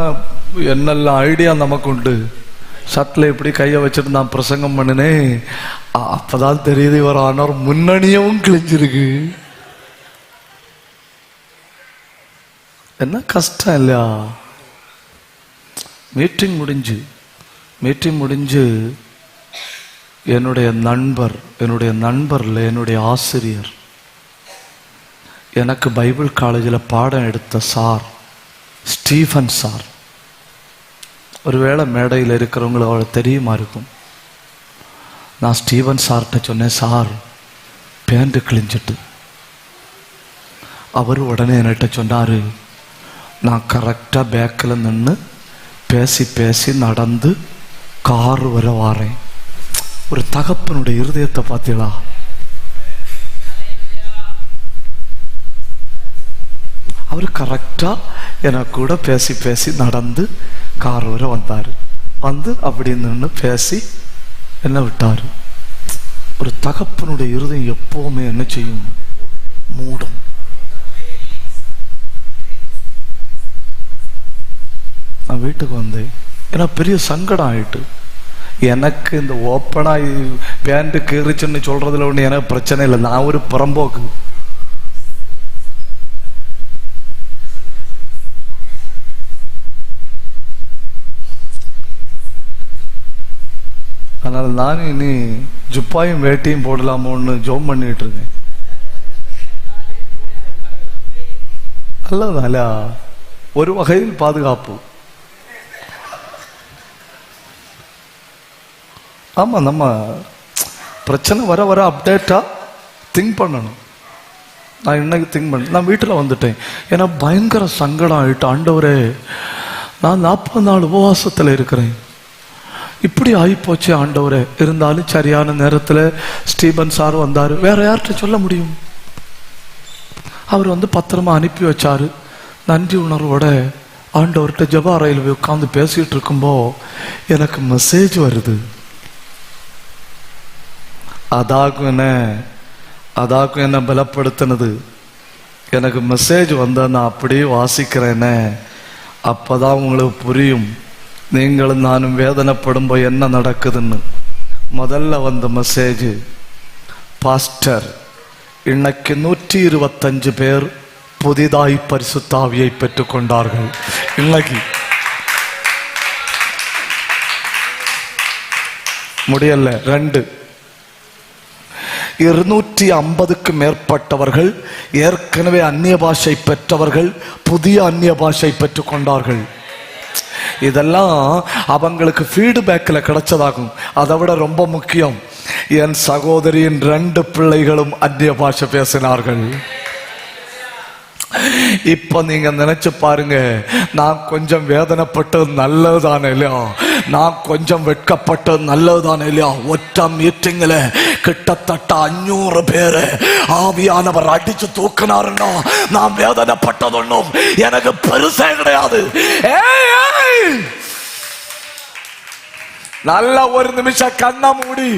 என்னெல்லாம் ஐடியா நமக்கு உண்டு, ஷர்ட்ல இப்படி கைய வச்சுட்டு நான் பிரசங்கம் பண்ணினேன். அப்பதான் தெரியுது இவர் ஆனார் முன்னணியும் கிழிஞ்சிருக்கு. என்ன கஷ்டம் இல்லையா? மீட்டிங் முடிஞ்சு என்னுடைய நண்பர்ல என்னுடைய ஆசிரியர், எனக்கு பைபிள் காலேஜில் பாடம் எடுத்த சார் ஸ்டீஃபன் சார், ஒருவேளை மேடையில் இருக்கிறவங்களுக்கு அவளை தெரியுமா இருக்கும். நான் ஸ்டீஃபன் சார்கிட்ட சொன்னேன், சார் பேண்ட் கிழிஞ்சிட்டு. அவர் உடனே என்கிட்ட சொன்னாரு, நான் கரெக்டாக பேக்கில் நின்று பேசி நடந்து கார் வர வாரேன். ஒரு தகப்பனுடைய இருதயத்தை பார்த்தீங்களா? அவர் கரெக்டா எனக்கு கூட பேசி நடந்து கார் வர வந்தாரு. வந்து அப்படி நின்று பேசி என்ன விட்டாரு. ஒரு தகப்பனுடைய இருதயம் எப்பவுமே என்ன செய்யும்? மூடும். நான் வீட்டுக்கு வந்தேன். ஏன்னா பெரிய சங்கடம் ஆயிட்டு. எனக்கு இந்த ஓப்பனா பேண்ட் கீறிச்சுன்னு சொல்றதுல ஒண்ணு எனக்கு பிரச்சனை இல்லை. நான் ஒரு புறம்போக்கு. அதனால நான் இனி ஜுப்பாயும் வேட்டியும் போடலாமோன்னு ஜோம் பண்ணிட்டு இருக்கேன். அல்ல ஒரு வகையில் பாதுகாப்பு. ஆமா, நம்ம பிரச்சனை வர வர அப்டேட்டா திங்க் பண்ணணும். நான் இன்னைக்கு திங்க் பண்ண, நான் வீட்டில் வந்துட்டேன். ஏன்னா பயங்கர சங்கடம் ஆயிட்டு. ஆண்டவரே, நான் 40 நாள் உபவாசத்தில் இருக்கிறேன், இப்படி ஆகிப்போச்சு ஆண்டவரே. இருந்தாலும் சரியான நேரத்தில் ஸ்டீபன் சார் வந்தார். வேற யார்கிட்ட சொல்ல முடியும்? அவர் வந்து பத்திரமா அனுப்பி வச்சாரு. நன்றி உணர்வோட ஆண்டவர்கிட்ட ஜெப அறையில் உட்கார்ந்து பேசிட்டு இருக்கும்போ எனக்கு மெசேஜ் வருது. அதாக்கும் என்ன பலப்படுத்தினது. எனக்கு மெசேஜ் வந்த நான் அப்படியே வாசிக்கிறேனே, அப்பதான் உங்களுக்கு புரியும் நீங்களும் நானும் வேதனைப்படும்போ என்ன நடக்குதுன்னு. முதல்ல வந்த மெசேஜ், பாஸ்டர் இன்னைக்கு 125 பேர் புதிதாய் பரிசுத்த ஆவியை பெற்றுக் கொண்டார்கள். இன்னைக்கு முடியல. 250க்கு மேற்பட்டவர்கள் ஏற்கனவே அந்நிய பாஷை பெற்றவர்கள் புதிய அந்நிய பாஷை பெற்றுக் கொண்டார்கள். இதெல்லாம் அவங்களுக்கு ஃபீட்பேக்கில் கிடைச்சதாகும். அதை விட ரொம்ப முக்கியம், என் சகோதரியின் 2 பிள்ளைகளும் அந்நிய பாஷை பேசினார்கள். இப்ப நீங்க நினைச்சு பாருங்க, நான் கொஞ்சம் வேதனைப்பட்டது நல்லதுதானே இல்லையா? நான் கொஞ்சம் வெட்கப்பட்டது நல்லதுதானே இல்லையா? ஒற்ற மீட்டிங்ல கிட்டத்தட்ட 500 பேரு ஆவியானவர் அடிச்சு தூக்கினாருன்னா நான் வேதனைப்பட்டது ஒன்றும் எனக்கு பெருசே கிடையாது. நல்ல ஒரு நிமிஷம் கண்ண மூடி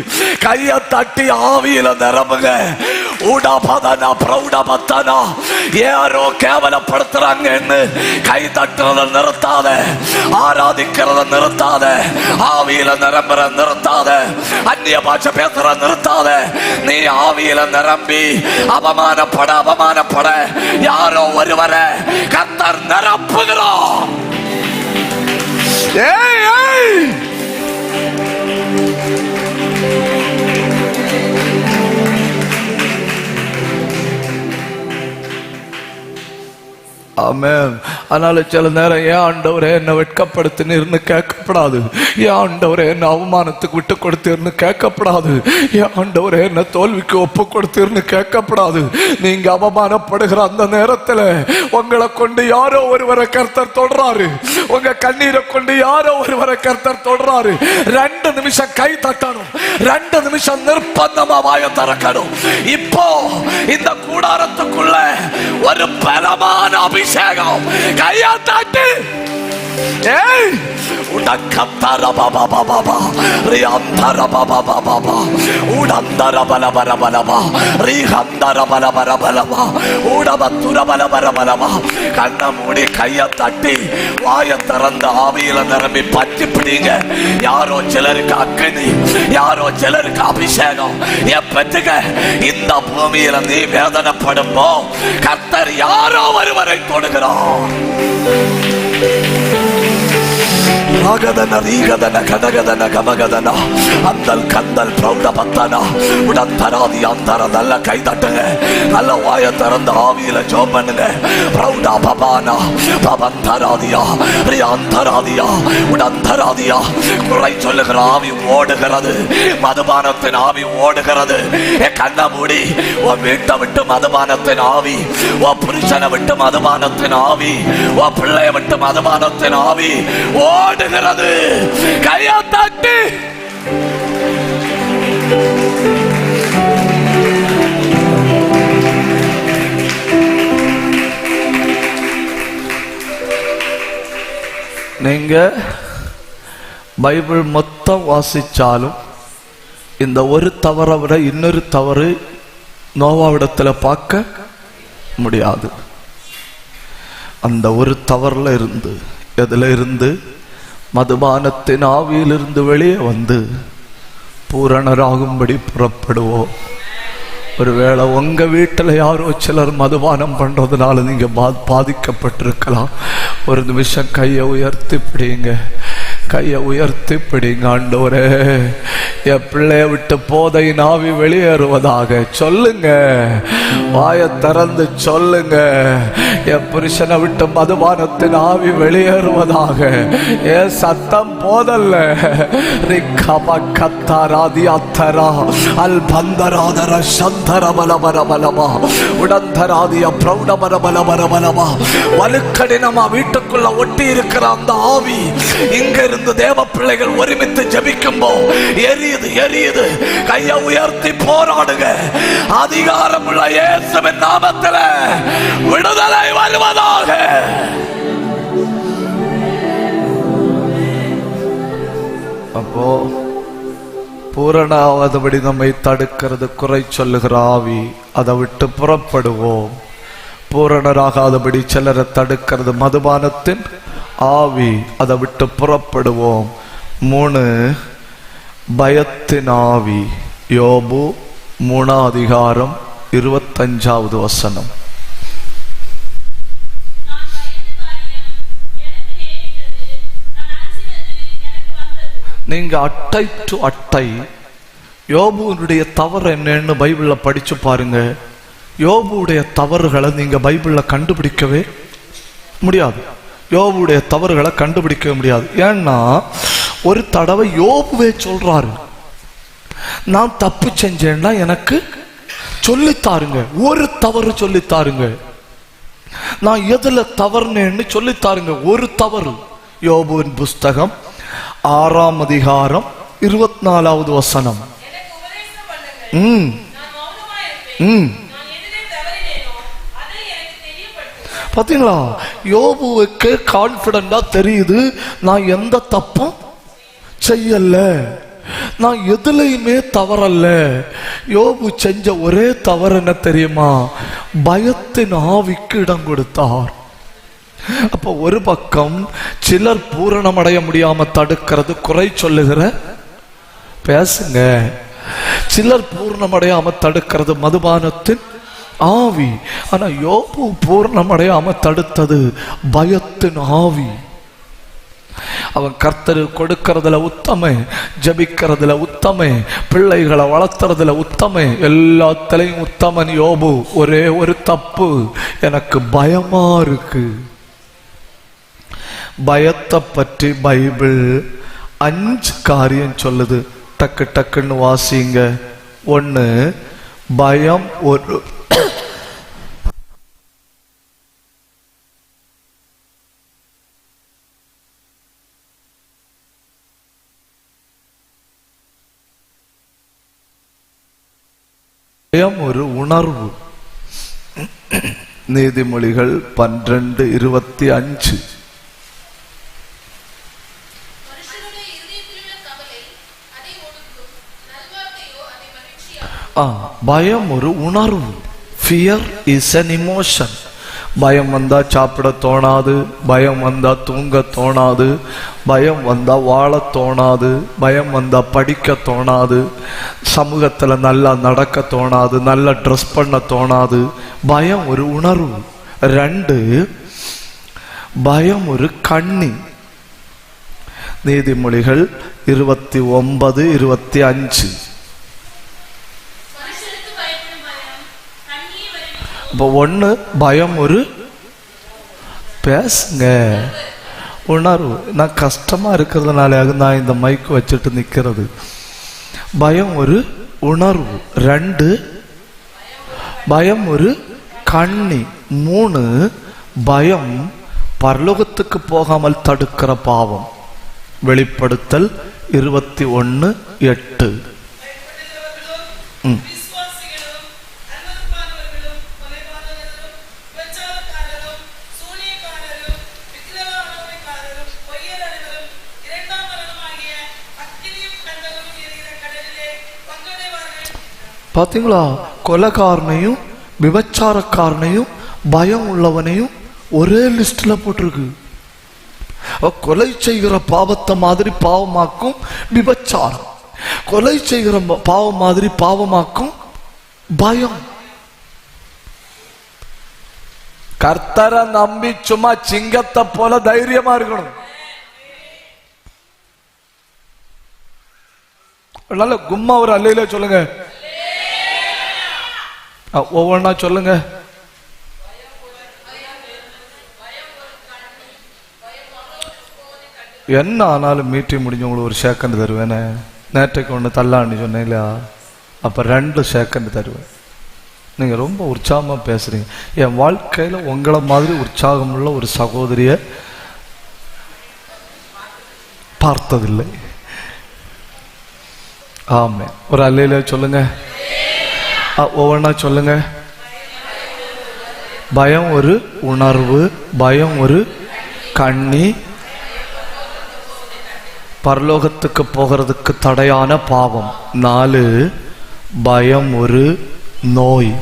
கைய தட்டி ஆவியில நிரம்புங்க. யாரோ கேவலப்படுத்துறாங்கன்னு கை தட்டுறத நிறுத்தாத, ஆராதிக்கிறத நிறுத்தாத, ஆவியில நிரம்புற நிறுத்தாத, அந்நிய பாஷை பேசுற நிறுத்தாத. நீ ஆவியில நிரம்பி அவமானப்பட யாரோ ஒருவரை கர்த்தர் நிரப்புகிறார். ஆமென். அதனால சில நேரம் ஏன் ஆண்டவரே என்னை வெட்கப்படுத்தினு கேட்கப்படாது, ஏன் ஆண்டவரே என்ன அவமானத்துக்கு விட்டு கொடுத்தீர்னு கேட்கப்படாது, ஏன் ஆண்டவரே என்ன தோல்விக்கு ஒப்பு கொடுத்தீர்னு கேட்கப்படாது. நீங்க அவமானப்படுகிற அந்த நேரத்தில் உங்களை கொண்டு யாரோ ஒருவரை கர்த்தர் தொடராரு, உங்க கண்ணீரை கொண்டு யாரோ ஒருவரை கர்த்தர் தொடராரு. 2 நிமிஷம் கை தட்டணும், 2 நிமிஷம் நிர்பந்தமா வாயை திறக்கணும். இப்போ இந்த கூடாரத்துக்குள்ள ஒரு பலமான அபிஷேகம். கையா தட்டு. உடக்கத்தர பாபா பாபா ரியாந்தர பாபா பாபா உடந்தர பலபர பலபா ரீஹந்தர பலபர பலபா உடபத்துர பலபர பலபா. கண்ணை மூடி கையை தட்டி வாயை திறந்த ஆவியில நிரம்பி பற்றி பிடிங்க. யாரோ சிலருக்கு அக்கினி, யாரோ சிலருக்கு அபிஷேகம். எப்பத்துக்க இந்த பூமியில நீ வேதனைப்படும்போ கர்த்தர் யாரோ ஒருவரை தொடுகிறார். ராகதன ரீகதன கடகதன கமகதன அந்தல் கந்தல் பிரௌட பத்தன உடந்தராதி அந்தர. நல்ல கை தட்டுங்க, நல்ல வாய திறந்த ஆவியில ஜெபம் பண்ணுங்க. பிரௌட பபானா பவந்தராதியா ரியாந்தராதியா உடந்தராதியா. குறை சொல்லுகிற ஆவி ஓடுகிறது, மதுபானத்தின் ஆவி ஓடுகிறது. கண்ண மூடி உன் வீட்டை விட்டு மதுபானத்தின் ஆவி, உன் புருஷனை விட்டு மதுபானத்தின் ஆவி, உன் பிள்ளைய விட்டு மதுபானத்தின் ஆவி ஓடுகிறது. கையா தட்டி. நீங்க பைபிள் மொத்தம் வாசிச்சாலும் இந்த ஒரு தவறை விட இன்னொரு தவறு நோவாவிடத்தில் பார்க்க முடியாது. அந்த ஒரு தவறுல இருந்து, எதுல இருந்து? மதுபானத்தின் ஆவியிலிருந்து வெளியே வந்து பூரணராகும்படி புறப்படுவோம். ஒருவேளை உங்க வீட்டில் யாரோ சிலர் மதுபானம் பண்றதுனால நீங்க பாதிக்கப்பட்டிருக்கலாம். ஒரு நிமிஷம் கையை உயர்த்தி பிடிங்க, கையை உயர்த்தி பிடிங்க. ஆண்டவரே, என் பிள்ளைய விட்டு போதை நாவி வெளியேறுவதாக சொல்லுங்க. வாயை திறந்து சொல்லுங்க. என் புருஷனை விட்டு மதுபானத்தின் ஆவி வெளியேறுவதாக. என் சத்தம் போதல்ல. அல்பந்தராதர சந்தர பலபரபலமா உடந்தராதிய பிரௌடபர பலபரபலமா. வலுக்கடினமா வீட்டுக்குள்ள ஒட்டி இருக்கிற அந்த ஆவி இங்க இருந்து தேவ பிள்ளைகள் ஒருமித்து ஜெபிக்கும்போ எரியுது, எரியுது. கையை உயர்த்தி போராடுங்க. அதிகாரமுள்ள இயேசுவின் நாமத்தில் விடுதலை வருவதாக. அப்போ பூரணாவதுபடி நம்மை தடுக்கிறது குறை சொல்லுகிற ஆவி, அதை விட்டு புறப்படுவோம். பூரணராகாதபடி சிலரை தடுக்கிறது மதுபானத்தின் ஆவி, அதை விட்டு புறப்படுவோம். 3 பயத்தின் ஆவி. யோபு 3ஆம் அதிகாரம் 25வது வசனம். நீங்க அட்டை டு அட்டை யோபுடைய தவறு என்னன்னு பைபிள்ல படிச்சு பாருங்க. யோபுடைய தவறுகளை நீங்க பைபிள்ல கண்டுபிடிக்கவே முடியாது. யோபுடைய தவறுகளை கண்டுபிடிக்கவே முடியாது. ஏன்னா ஒரு தடவை யோபுவே சொல்றாரு, நான் தப்பு செஞ்சேன்னா எனக்கு சொல்லித்தாருங்க, ஒரு தவறு சொல்லித்தாருங்க, நான் எதுல தவறுனேன்னு சொல்லித்தாருங்க, ஒரு தவறு. யோபுவின் புஸ்தகம் 6ஆம் அதிகாரம் 24வது வசனம். பாத்தீங்களா? யோபுவுக்கு கான்பிடண்டா தெரியுது, நான் எந்த தப்பும் செய்யல, நான் எதுலையுமே தவறல்ல. யோபு செஞ்ச ஒரே தவறு என்ன தெரியுமா? பயத்தின் ஆவிக்கு இடம் கொடுத்தார். அப்ப ஒரு பக்கம் சிலர் பூரணமடைய முடியாம தடுக்கிறது குறை சொல்லுகிற பேசுங்க, சிலர் பூர்ணமடையாம தடுக்கிறது மதுபானத்தின் ஆவி. ஆனா யோபு பூர்ணமடையாம தடுத்தது பயத்தின் ஆவி. அவன் கர்த்தரு கொடுக்கறதுல உத்தமன், ஜபிக்கிறதுல உத்தமன், பிள்ளைகளை வளர்த்துறதுல உத்தமன், எல்லாத்திலையும் உத்தமன் யோபு. ஒரே ஒரு தப்பு, எனக்கு பயமா இருக்கு. பயத்தை பற்றி பைபிள் 5 காரியம் சொல்லுது. டக்கு டக்குன்னு வாசிங்க. 1, பயம் ஒரு பயம் ஒரு உணர்வு. நீதிமொழிகள் 12:25. பயம் ஒரு உணர்வு. Fear is an emotion. பயம் வந்தா சாப்பிட தோணாது, பயம் வந்தா தூங்க தோணாது, பயம் வந்தா வாழ தோணாது, பயம் வந்தா படிக்க தோணாது, சமூகத்துல நல்லா நடக்க தோணாது, நல்லா ட்ரெஸ் பண்ண தோணாது. பயம் ஒரு உணர்வு. 2, பயம் ஒரு கண்ணி. நீதிமொழிகள் 29:25. இப்போ 1, பயம் ஒரு பேசுங்க உணர்வு. நான் கஷ்டமா இருக்கிறதுனால நான் இந்த மைக்கு வச்சுட்டு நிக்கிறது. பயம் ஒரு உணர்வு. 2, பயம் ஒரு கண்ணி. 3, பயம் பரலோகத்துக்கு போகாமல் தடுக்கிற பாவம். வெளிப்படுத்தல் 21:8. பாத்தீங்களா? கொலைக்காரனையும் விபச்சாரக்காரனையும் பயம் உள்ளவனையும் ஒரே லிஸ்ட்ல போட்டிருக்கு. கொலை செய்கிற பாவத்தை மாதிரி பாவமாக்கும் விபச்சாரம், கொலை செய்கிற பாவம் மாதிரி பாவமாக்கும் பயம். கர்த்தரை நம்பி சும்மா சிங்கத்தை போல தைரியமா இருக்கணும். நல்ல கும்மா ஒரு அல்லையில சொல்லுங்க, ஒவ்வொன்னா சொல்லுங்க. என்ன ஆனாலும் மீட்டிங் முடிஞ்சு உங்களுக்கு ஒரு செகண்ட் தருவேனே. நேற்றைக்கு ஒன்று தள்ளான்னு சொன்னேன் இல்லையா? அப்போ 2 செகண்ட் தருவேன். நீங்கள் ரொம்ப உற்சாகமாக பேசுறீங்க. என் வாழ்க்கையில் உங்களை மாதிரி உற்சாகமுள்ள ஒரு சகோதரியை பார்த்ததில்லை. ஆமே. ஒரு அல்லையில சொல்லுங்க, ஒவ்வொன்றா சொல்லுங்க. பயம் ஒரு உணர்வு, பயம் ஒரு கண்ணி, பரலோகத்துக்கு போகிறதுக்கு தடையான பாவம். 4, பயம் ஒரு நோய்.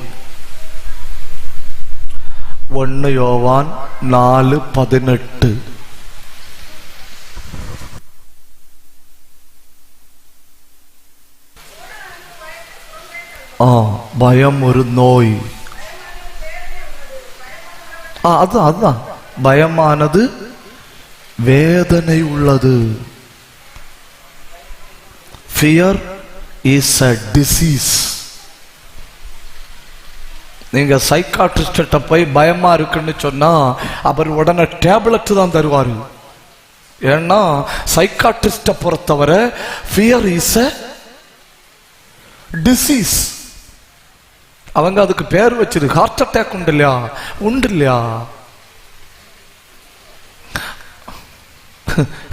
1 யோவான் 4:18. பயம் ஒரு நோய். அதுதான் பயமானது வேதனை உள்ளது. Fear is a disease. நீங்க சைக்காட்ரிஸ்ட போய் பயமா இருக்குன்னு சொன்னா அவர் உடனே டேப்லெட் தான் தருவாரு. ஏன்னா சைக்காட்ரிஸ்ட பொறுத்தவரை ஃபியர் இஸ் a disease. அவங்க அதுக்கு பேர் வச்சிரு. ஹார்ட் அட்டாக் உண்டு இல்லையா? உண்டு இல்லையா?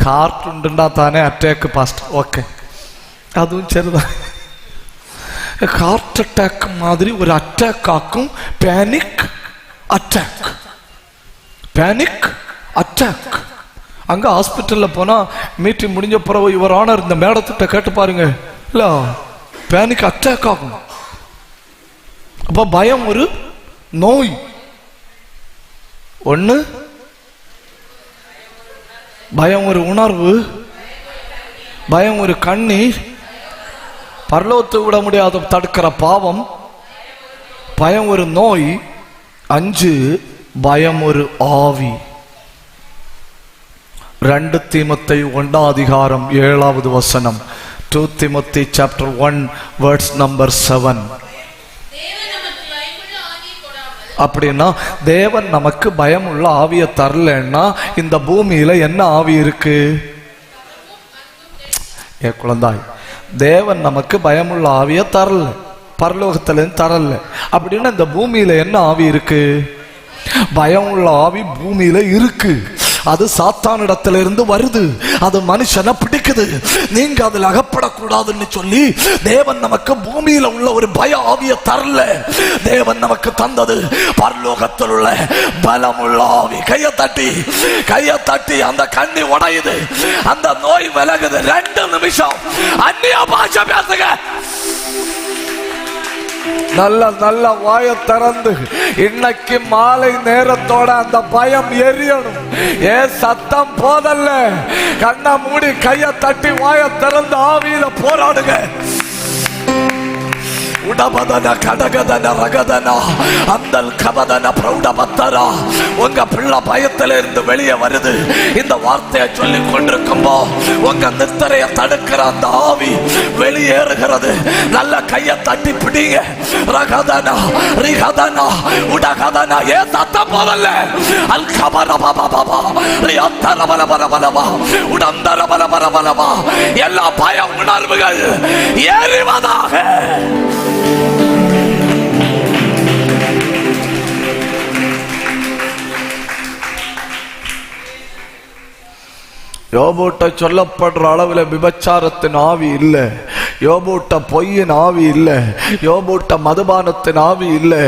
ஹார்ட் உண்டுன்னா தானே அட்டாக் பாஸ்டர். ஓகே, அதுவும் சரிதான். ஹார்ட் அட்டாக் மாதிரி ஒரு அட்டாக் ஆக்கும் பேனிக் அட்டாக். Panic attack. அங்க ஹாஸ்பிட்டல்ல போனா மீட்டிங் முடிஞ்ச பிறகு இவர் ஆனர் இந்த மேடத்திட்ட கேட்டு பாருங்க, இல்ல பேனிக் அட்டாக் ஆகும். அப்ப பயம் ஒரு நோய். 1, பயம் ஒரு உணர்வு, பயம் ஒரு கண்ணீர், பரலோகத்தை விட முடியாத தடுக்கிற பாவம், பயம் ஒரு நோய். 5, பயம் ஒரு ஆவி. 2 தீமோத்தேயு 1:7. 2 Timothy chapter 1 verse number 7. அப்படின்னா தேவன் நமக்கு பயமுள்ள ஆவியை தரலன்னா இந்த பூமியில என்ன ஆவி இருக்கு? ஏ குழந்தாய், தேவன் நமக்கு பயமுள்ள ஆவியை தரல, பரலோகத்திலிருந்து தரல. அப்படின்னா இந்த பூமியில என்ன ஆவி இருக்கு? பயமுள்ள ஆவி பூமியில இருக்கு. அது சாத்தானிடத்திலிருந்து வருது. அது மனுஷனை பிடிக்குது. நீங்க அதில் அகப்படக்கூடாதுன்னு சொல்லி தேவன் நமக்கு பூமியில உள்ள ஒரு பய ஆவியை தரல. தேவன் நமக்கு தந்தது பரலோகத்தில் உள்ள பலமுள்ள ஆவி. கையை தட்டி அந்த கண்ணி உடையுது, அந்த நோய் விலகுது. 2 நிமிஷம் அந்நிய பாஷை பேசுங்க. நல்ல வாய திறந்து இன்னைக்கு மாலை நேரத்தோட அந்த பயம் எரியணும். சத்தம் போதல்ல, கண்ணை மூடி கையை தட்டி வாய திறந்து ஆவியில போராடுங்க. உடபதன கடகதன ரகதன அந்தல் கபதன பிரௌடபத்தரா. உங்க பிள்ளை பயத்தில இருந்து வெளியே வருது. இந்த வார்த்தையை சொல்லி கொண்டிருக்கும்போ உங்க நித்திரைய தடுக்கிற அந்த ஆவி வெளியேறுகிறது. நல்ல கையை தட்டி பிடிங்க. ரகதன ரிகதன உடகதன. ஏ சத்தம் போதல்ல. அல் கபர பாபா ரியத்தர பலபலபலபா உடந்தர பலபலபலபா. எல்லா பய உணர்வுகள் ஏறிவதாக. யோபூட்ட சொல்லப்படுற அளவில் விபச்சாரத்தின் ஆவி இல்லை. யோபூட்ட பொய்யின் ஆவி இல்லை. யோபூட்ட மதுபானத்தின் ஆவி இல்லை.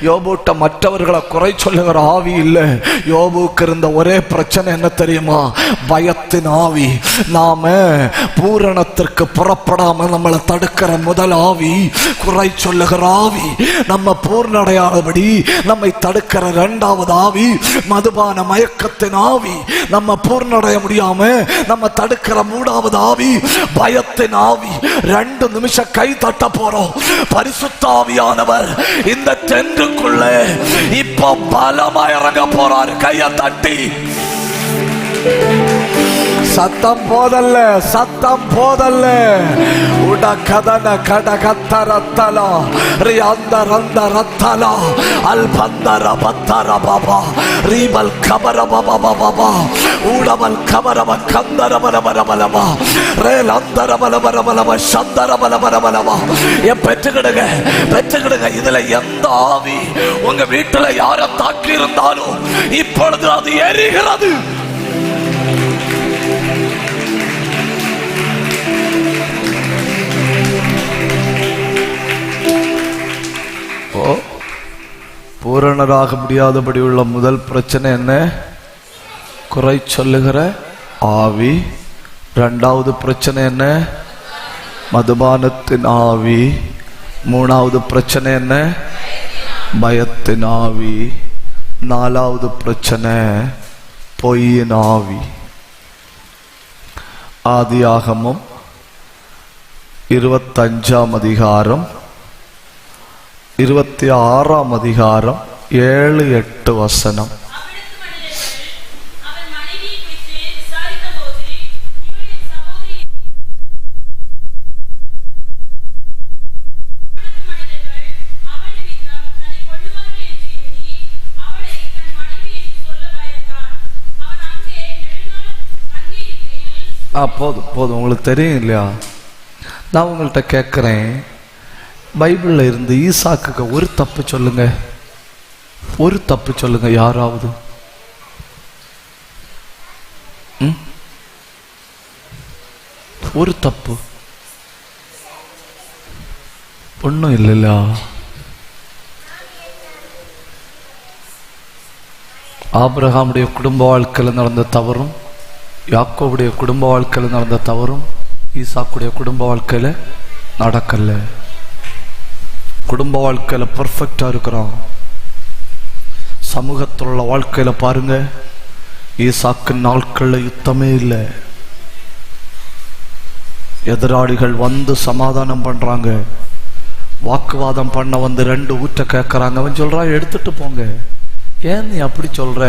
யோபூட்ட மற்றவர்களை குறை சொல்லுகிற ஆவி இல்லை. யோபுக்கு இருந்த ஒரே பிரச்சனை என்ன தெரியுமா? பயத்தின் ஆவி. நாம பூரணத்திற்கு புறப்படாம நம்மளை தடுக்கிற முதல் ஆவி குறை சொல்லுகிற ஆவி. நம்ம பூர்ணடையாதபடி நம்மை தடுக்கிற 2வது ஆவி மதுபான மயக்கத்தின் ஆவி. நம்ம பூர்ணடைய முடியாம நம்ம தடுக்கிற 3வது ஆவி பயத்தின் ஆவி. 2 நிமிஷம் கை தட்ட போறோம். பரிசுத்த ஆவியானவர் இந்த டென்ட்டுக்குள்ள இப்ப பலமா இறங்க போறாரு. கையை தட்டி. சத்தம் போதல்ல, சத்தம் போதல்ல. உட கதன கடகத்தரத்தலா ரியாந்தரந்த ரத்தலா அல்பந்தர பத்தர பாபா ரீபல் கபர பாபா பாபா ஊடமல் கபரவ கந்தர பரபரபலமா ரேலந்தர பலபரபலம சந்தர பலபரபலமா. பெற்றுக்கிடுங்க. இதுல எந்த ஆவி உங்க வீட்டுல யார தாக்கி இருந்தாலும் இப்பொழுது அது எரிகிறது. பூரணராக முடியாதபடி உள்ள முதல் பிரச்சனை என்ன? குறை சொல்லுகிற ஆவி. 2வது பிரச்சனை என்ன? மதுபானத்தின் ஆவி. 3வது பிரச்சனை என்ன? பயத்தின் ஆவி. 4வது பிரச்சனை பொய்யின் ஆவி. ஆதியாகமம் 25ஆம் அதிகாரம் 26ஆம் அதிகாரம் 7-8 வசனம். போதும் உங்களுக்கு தெரியும் இல்லையா? நான் உங்கள்கிட்ட கேட்குறேன், பைபிளில் இருந்து ஈசாக்குக்கு ஒரு தப்பு சொல்லுங்க. ஒரு தப்பு சொல்லுங்க யாராவது. ஒரு தப்பு ஒன்றும் இல்லைல்ல. ஆபிரகாமுடைய குடும்ப வாழ்க்கையில் நடந்த தவறும், யாக்கோவுடைய குடும்ப வாழ்க்கையில் நடந்த தவறும் ஈசாக்குடைய குடும்ப வாழ்க்கையில் நடக்கல. குடும்ப வாழ்க்கையில் பர்ஃபெக்டா இருக்கிறோம். சமூகத்தில் உள்ள வாழ்க்கையில பாருங்க, ஈசாக்கு நாட்கள்ல யுத்தமே இல்லை. எதிராளிகள் வந்து சமாதானம் பண்றாங்க, வாக்குவாதம் பண்ண வந்து 2 ஊற்ற கேட்கறாங்க. அவன் சொல்றான், எடுத்துட்டு போங்க. ஏன் நீ அப்படி சொல்ற?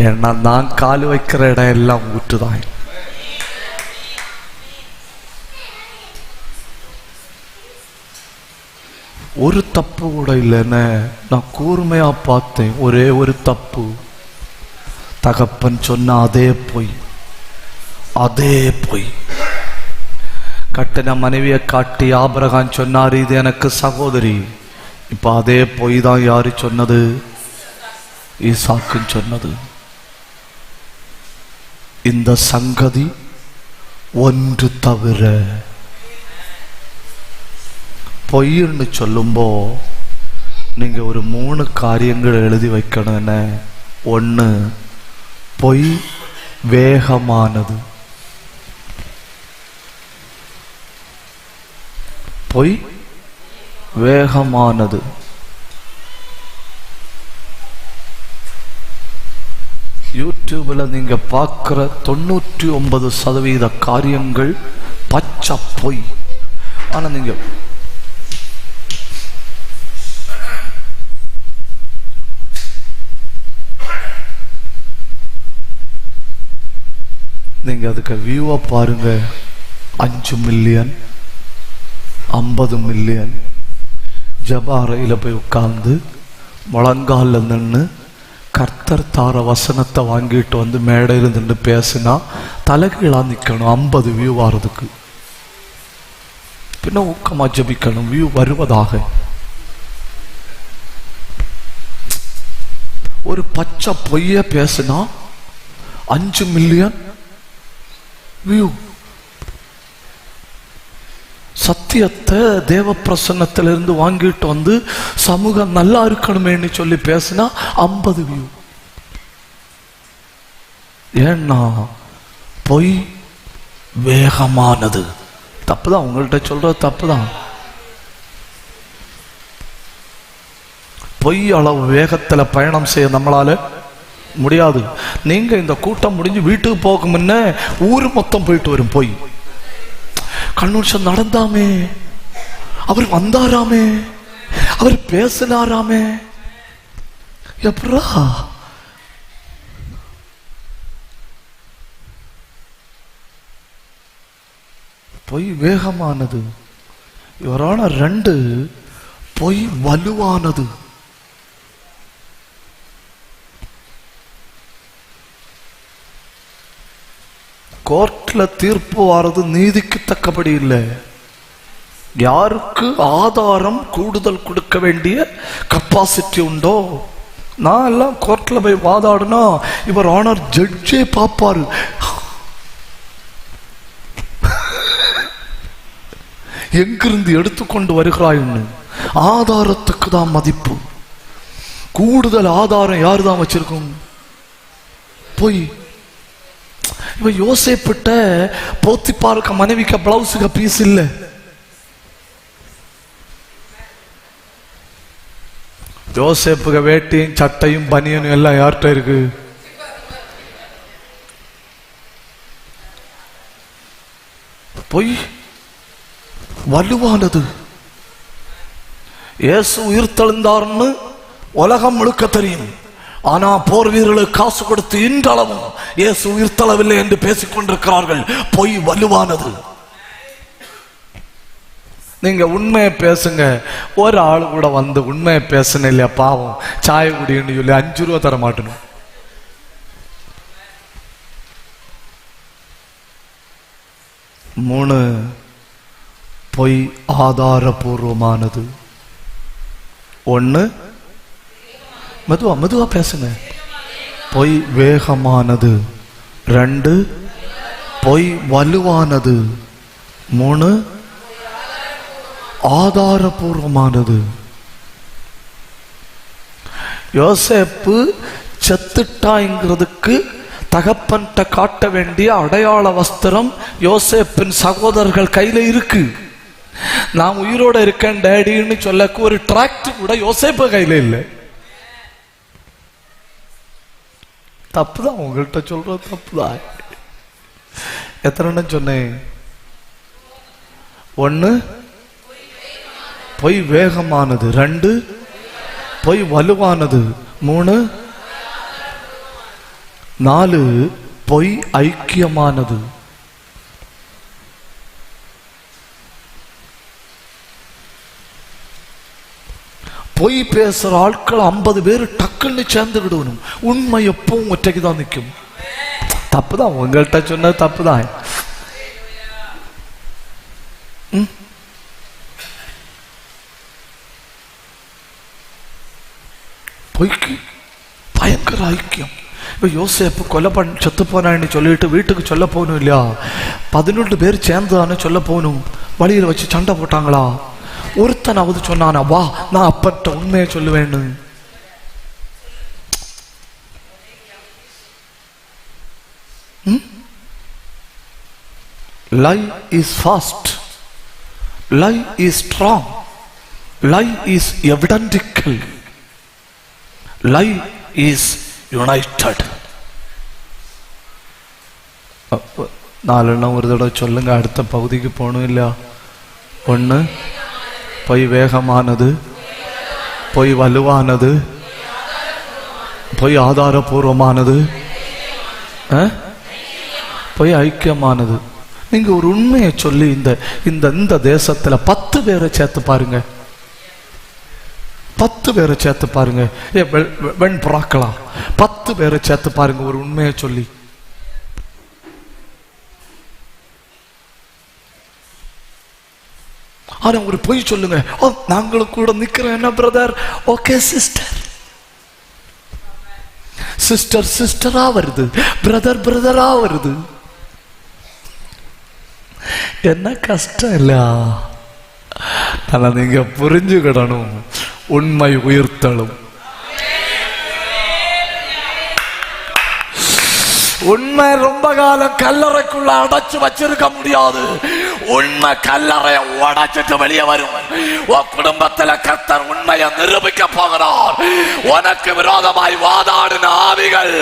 ஏன்னா நான் கால் வைக்கிற இடம் எல்லாம் ஊற்றுதான். ஒரு தப்பு கூட இல்லைன்னு நான் கூர்மையா பார்த்தேன். ஒரே ஒரு தப்பு. தகப்பன் சொன்ன அதே பொய். கட்டின மனைவியை காட்டி ஆபிரகாம் சொன்னார், இது எனக்கு சகோதரி. இப்ப அதே பொய் தான் யாரு சொன்னது? ஈசாக்கு சொன்னது. இந்த சங்கதி ஒன்று தவிர. பொய்ன்னு சொல்லும்போ நீங்க ஒரு 3 காரியங்கள் எழுதி வைக்கணும்னு. 1, பொய் வேகமானது. பொய் வேகமானது. யூடியூப்ல நீங்க பார்க்கிற 99% காரியங்கள் பச்சை பொய். ஆனா நீங்க அதுக்கு வியூவை பாருங்க. 5 மில்லியன் 50 மில்லியன். ஜப அறையில போய் உட்கார்ந்து முழங்கால நின்று கர்த்தர் தார வசனத்தை வாங்கிட்டு வந்து மேடையில் நின்று பேசினா தலைகீழா நிக்கணும் 50 வியூ வாரதுக்கு. பின்ன ஊக்கமா ஜபிக்கணும் வியூ வருவதாக. ஒரு பச்சை பொய்ய பேசினா 5 மில்லியன் வியூ. சத்தியத்தை தேவ பிரசன்னத்திலிருந்து வாங்கிட்டு வந்து சமூகம் நல்லா இருக்கணுமேன்னு சொல்லி பேசினா 50 வியூ. ஏன்னா பொய் வேகமானது. தப்புதான், உங்கள்கிட்ட சொல்றது தப்புதான். பொய் அளவு வேகத்துல பயணம் செய்ய நம்மளால முடியாது. நீங்க இந்த கூட்டம் முடிஞ்சு வீட்டுக்கு போக முன்ன ஊர் மொத்தம் போயிட்டு வரும் பொய். கன்வென்ஷன் நடந்தாமே, அவர் வந்தாராமே, அவர் பேசினாராமே. எப்பரா பொய் வேகமானது. இவரான 2 பொய் வலுவானது. கோர்ட்ல தீர்ப்பு வாரது நீதிக்கு தக்கபடி இல்லை. யாருக்கு ஆதாரம் கூடுதல் கொடுக்க வேண்டிய கப்பாசிட்டி உண்டோ. நான் எல்லாம் கோர்ட்ல போய் வாதாடுனா இவர் ஆனர் ஜட்ஜே பார்ப்பாரு. எங்கிருந்து எடுத்துக்கொண்டு வருகிறாய்ன்னு. ஆதாரத்துக்கு தான் மதிப்பு. கூடுதல் ஆதாரம் யாரு தான் வச்சிருக்கும்? போய் இவ யோசேப்பிட்ட போத்திபாருக்கு மனைவிக்க பிளவுஸுக்கு பீஸ் இல்ல. யோசேப்புக்கு வேட்டியும் சட்டையும் பனியனும் எல்லாம் யார்கிட்ட இருக்கு? பொய் வலுவானது. இயேசு உயிர் தெழுந்தார்னு உலகம் முழுக்க தெரியும். ஆனா போர் வீரர்களுக்கு காசு கொடுத்து இன்றளவும் இயேசு உயிர் தெழவில்லை என்று பேசிக் கொண்டிருக்கிறார்கள். பொய் வலுவானது. நீங்க உண்மையை பேசுங்க. ஒரு ஆள் கூட வந்து உண்மையை பேசுன இல்லையா, பாவம் சாய குடின்னு சொல்லி 5 ரூபா தர மாட்டணும். மூணு, பொய் ஆதாரபூர்வமானது. 1, மெதுவா பேசுங்க. பொய் வேகமானது. 2, பொய் வலுவானது. 3, ஆதாரபூர்வமானது. யோசேப்பு செத்துட்டாங்கிறதுக்கு தகப்பன்ட்ட காட்ட வேண்டிய அடையாள வஸ்திரம் யோசேப்பின் சகோதரர்கள் கையில இருக்கு. நான் உயிரோட இருக்கேன் டேடின்னு சொல்லக்கு ஒரு டிராக்ட் கூட யோசேப்பு கையில இல்லை. தப்புதான், உங்கள்கிட்ட சொல்றது தப்புதான். எத்தனை சொன்னேன்? 1, பொய் வேகமானது. 2, பொய் வலுவானது. 3, 4 பொய் ஐக்கியமானது. பொய் பேசுற ஆட்கள் 50 பேர் டக்குன்னு சேர்ந்துக்கிடணும். உண்மை எப்பவும் ஒற்றைக்கு தான் நிற்கும். தப்புதான், உங்கள்கிட்ட சொன்னது தப்புதான். பொய்க்கு பயங்கர ஐக்கியம். இப்போ யோசேப்பு கொலை செத்து போனான்னு சொல்லிட்டு வீட்டுக்கு சொல்ல போகணும் இல்லையா? 11 பேர் சேர்ந்து தானே சொல்ல போகணும். வழியில் வச்சு சண்டை போட்டாங்களா? ஒருத்தனாவது சொன்னானா, வா நான் அப்பட்ட உண்மையை சொல்லுவேன்னு? Lie is fast, lie is strong, lie is evidentical, lie is united. 4 ஒரு தடவை சொல்லுங்க, அடுத்த பகுதிக்கு போகணும் இல்லையா? 1 பொய் வேகமானது, பொய் வலுவானது, பொய் ஆதாரபூர்வமானது, பொய் ஐக்கியமானது. நீங்க ஒரு உண்மையை சொல்லி இந்த தேசத்துல 10 பேரை சேர்த்து பாருங்க, 10 பேரை சேர்த்து பாருங்க. வெண் புறாக்கலாம், 10 பேரை சேர்த்து பாருங்க ஒரு உண்மையை சொல்லி. ஆனா ஒரு பொய் சொல்லுங்க, ஓ நாங்களும் கூட நிக்கிறோம், என்ன பிரதர்? ஓகே சிஸ்டர், சிஸ்டர் சிஸ்டரா வருது, பிரதர் பிரதரா வருது. என்ன கஷ்டம் இல்ல? ஆனா நீங்க புரிஞ்சுக்கிடணும், உண்மை உயிர்த்தலும். உண்மை ரொம்ப காலம் கல்லறைக்குள்ள அடைச்சு வச்சிருக்க முடியாது. உண்மை கல்லறைய உடைச்சிட்டு வெளியே வரும். உன் குடும்பத்துல கர்த்தர் உண்மையை நிரூபிக்க போகிறார். உனக்கு விரோதமாய் வாதாடின ஆவிகள்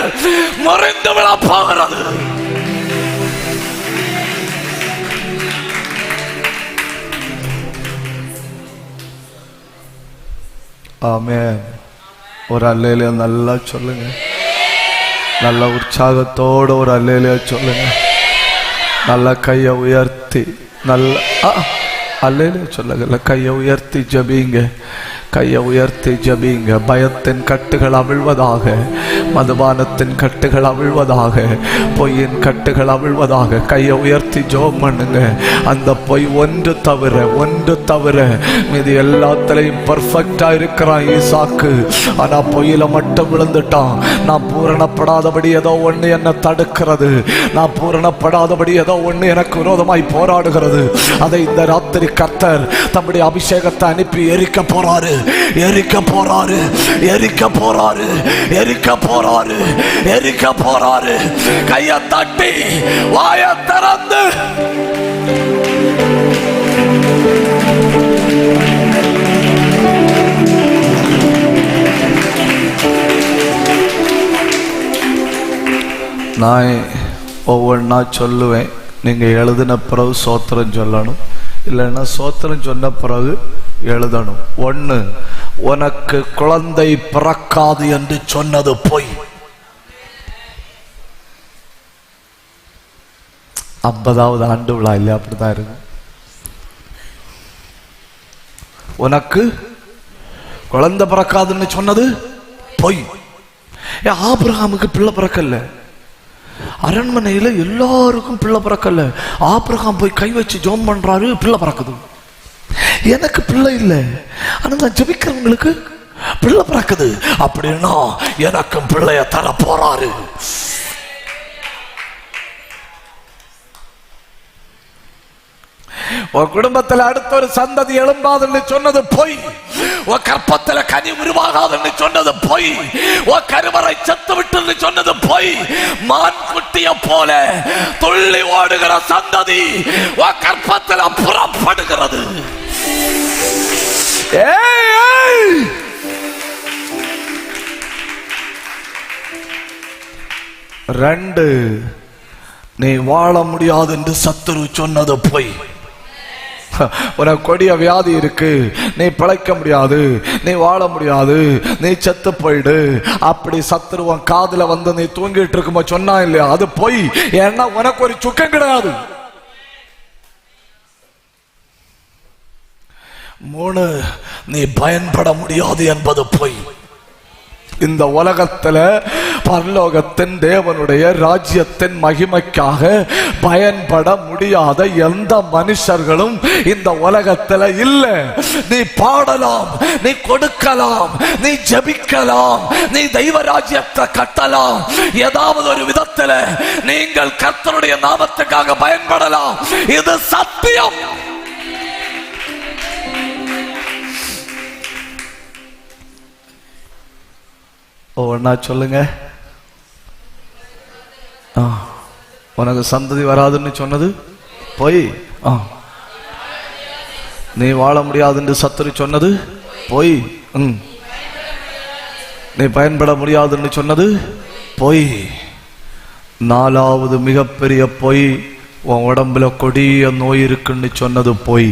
முறிந்து விழ போகிறது. ஆமென். ஒரு அல்லேலூயா நல்லா சொல்லுங்க, நல்ல உற்சாகத்தோட ஒரு அல்லேலூயா சொல்லுங்க. நல்ல கையை உயர்த்தி நல்ல அல்லேலூயா சொல்லுங்க. கையை உயர்த்தி ஜெபிங்க, கையை உயர்த்தி ஜெபிங்க. பயத்தின் கட்டுகள் அவிழ்வதாக, மதுபானத்தின் கட்டுகள் அவிழ்வதாக, பொய்யின் கட்டுகள் அவிழ்வதாக. கையை உயர்த்தி ஜெபம் பண்ணுங்க. அந்த பொய் ஒன்று தவிர மீது எல்லாத்திலையும் பர்ஃபெக்டா இருக்கிறான் ஈசாக்கு. ஆனா பொய்யில மட்டும் விழுந்துட்டான். நான் பூரணப்படாதபடி ஏதோ ஒண்ணு என்னை தடுக்கிறது, நான் பூரணப்படாதபடி ஏதோ ஒண்ணு எனக்கு விரோதமாய் போராடுகிறது. அதை இந்த ராத்திரி கர்த்தர் தம்முடைய அபிஷேகத்தை அனுப்பி எரிக்க போறாரு, எரிக்க போறாரு, எரிக்க போறாரு, எரிக்க போறாரு, எரிக்க போறாரு. கையை தட்டி வாயை திறந்து நான் ஒவ்வொன்றா சொல்லுவேன். நீங்க எழுதின பிறகு சோத்திரம் சொல்லணும், இல்லைன்னா சோத்திரம் சொன்ன பிறகு எழுதணும். 1, உனக்கு குழந்தை பிறக்காது என்று சொன்னது பொய். 50வது ஆண்டு விழா இல்லையா? அப்படிதான் இருக்கு. உனக்கு குழந்தை பிறக்காதுன்னு சொன்னது பொய். ஆபிரகாமுக்கு பிள்ளை பிறக்கல, அரண்மனையில எல்லாருக்கும் பிள்ளை பிறக்கல. ஆபிரகாம் போய் கை வச்சு ஜெபம் பண்றாரு, பிள்ளை பிறக்குது. எனக்கு பிள்ளை இல்லை, ஆனா நான் ஜெபிக்கிறவங்களுக்கு பிள்ளை பிறக்குது. அப்படின்னா எனக்கும் பிள்ளைய தர போறாரு. உன் குடும்பத்தில் அடுத்த ஒரு சந்ததி எழும்பாதுன்னு சொன்னது பொய். உன் கற்பத்துல கனி உருவாகாதுன்னு சொன்னது பொய். உன் கருவறை செத்து விட்டு சொன்னது பொய். மான் குட்டிய போல துள்ளி ஓடுகிற சந்ததி உன் கற்பத்துல புறப்படுகிறது. 2, நீ வாழ முடியாது என்று சத்துரு சொன்னது பொய். உனக்கு கொடிய வியாதி இருக்கு, நீ பிழைக்க முடியாது, நீ வாழ முடியாது, நீ செத்து போயிடு அப்படி சத்துருவன் காதுல வந்து நீ தூங்கிட்டு இருக்கும்போது சொன்னா இல்லையா, அது பொய். ஏன்னா உனக்கு ஒரு சுக்கம் கிடையாது. 3, நீ பயன்பட முடியாது என்பது பொய். இந்த உலகத்துல பரலோகத்தின் தேவனுடைய ராஜ்யத்தின் மகிமைக்காக பயன்பட முடியாத எந்த மனுஷர்களும் இந்த உலகத்துல இல்ல. நீ பாடலாம், நீ கொடுக்கலாம், நீ ஜெபிக்கலாம், நீ தெய்வ ராஜ்யத்தை கட்டலாம், ஏதாவது ஒரு விதத்துல நீங்கள் கர்த்தருடைய நாமத்துக்காக பயன்படலாம். இது சத்தியம். ஒவ்வொன்னா சொல்லுங்க. உனக்கு சந்ததி வராதுன்னு சொன்னது போய், நீ வாழ முடியாதுன்னு சத்துரு சொன்னது போய், நீ பயன்பட முடியாதுன்னு சொன்னது போய். 4வது மிகப்பெரிய பொய், உன் உடம்புல கொடிய நோய் இருக்குன்னு சொன்னது போய்.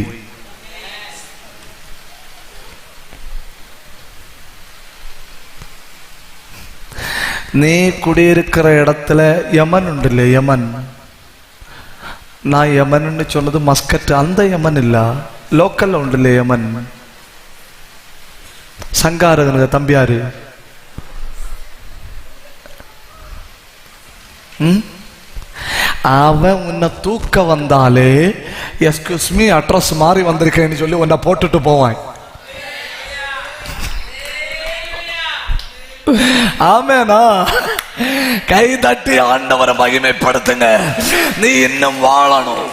நீ குடியிருக்கிற இடத்துல யமன் உண்டு இல்ல, யமன். நான் யமன்னு சொன்னது மஸ்கட், அந்த யமன் இல்ல, லோக்கல்ல உண்டு இல்ல யமன். சங்காரகனுக்கு தம்பியாரு அவன் உன்னை தூக்க வந்தாலே எஸ்கியூஸ் மீ அட்ரஸ் மாறி வந்திருக்கேன்னு சொல்லி உன்னை போட்டுட்டு போவான். ஆமேனா? கை தட்டி ஆண்டவரை மகிமைப்படுத்துங்க. நீ இன்னும் வாழணும்,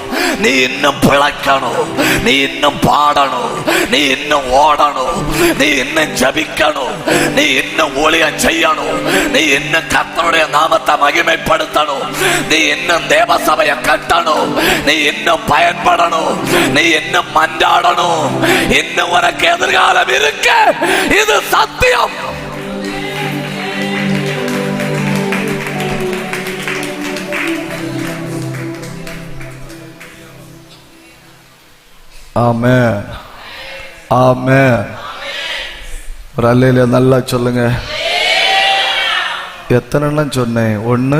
நீ இன்னும் பிழைக்கணும், நீ இன்னும் பாடணும், நீ இன்னும் ஓடணும், நீ இன்னும் ஜபிக்கணும், நீ இன்னும் ஊழியம் செய்யணும், நீ இன்னும் கர்த்தருடைய நாமத்தை மகிமைப்படுத்தணும், நீ இன்னும் தேவ சபையை கட்டணும், நீ இன்னும் பயன்படணும், நீ இன்னும் மன்றாடணும். இன்னும் உனக்கு எதிர்காலம் இருக்கு. இது சத்தியம். ஆமென், ஆமென். ஒரு அல்லேலூயா நல்லா சொல்லுங்க. எத்தனை சொன்னேன்? 1,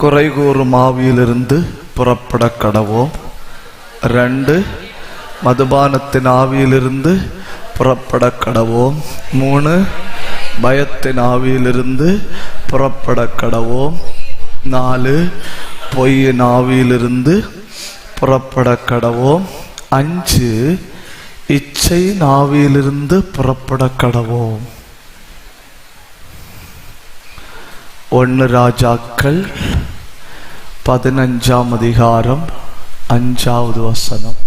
குறை கூறும் ஆவியிலிருந்து புறப்பட கடவோம். 2, மதுபானத்தின் ஆவியிலிருந்து புறப்பட கடவோம். 3, பயத்தின் ஆவியிலிருந்து புறப்பட கடவோம். 4, பொய்யின் ஆவியிலிருந்து புறப்பட கடவோம். 5, இச்சையின் ஆவியிலிருந்து புறப்பட கடவோம். 1 ராஜாக்கள் 15ஆம் அதிகாரம் 5வது வசனம்.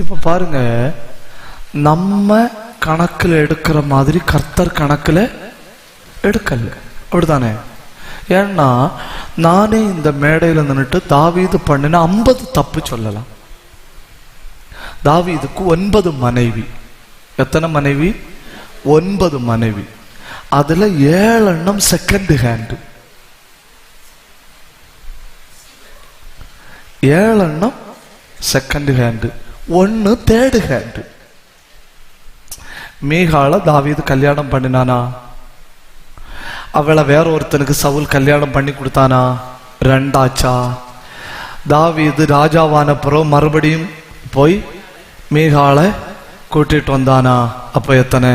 இப்ப பாருங்க, நம்ம கணக்குல எடுக்கிற மாதிரி கர்த்தர் கணக்குல எடுக்கல, அப்படித்தானே? ஏன்னா நானே இந்த மேடையில நின்னுட்டு தாவீது பண்ணின 50 தப்பு சொல்லலாம். தாவீதுக்கு 9 மனைவி. எத்தனை மனைவி? 9 மனைவி. அதுல 7 எண்ணம் செகண்ட் ஹேண்ட், 7 எண்ணம் செகண்ட் ஹேண்ட், 1 தேர்ட் ஹேண்ட். மீகால தாவீது கல்யாணம் பண்ணினானா? அவளை வேற ஒருத்தனுக்கு சவுல் கல்யாணம் பண்ணி கொடுத்தானா? 2 ஆச்சா? தாவீது ராஜாவான பிறகு மறுபடியும் போய் மீகால கூட்டிட்டு வந்தானா? அப்ப எத்தனை?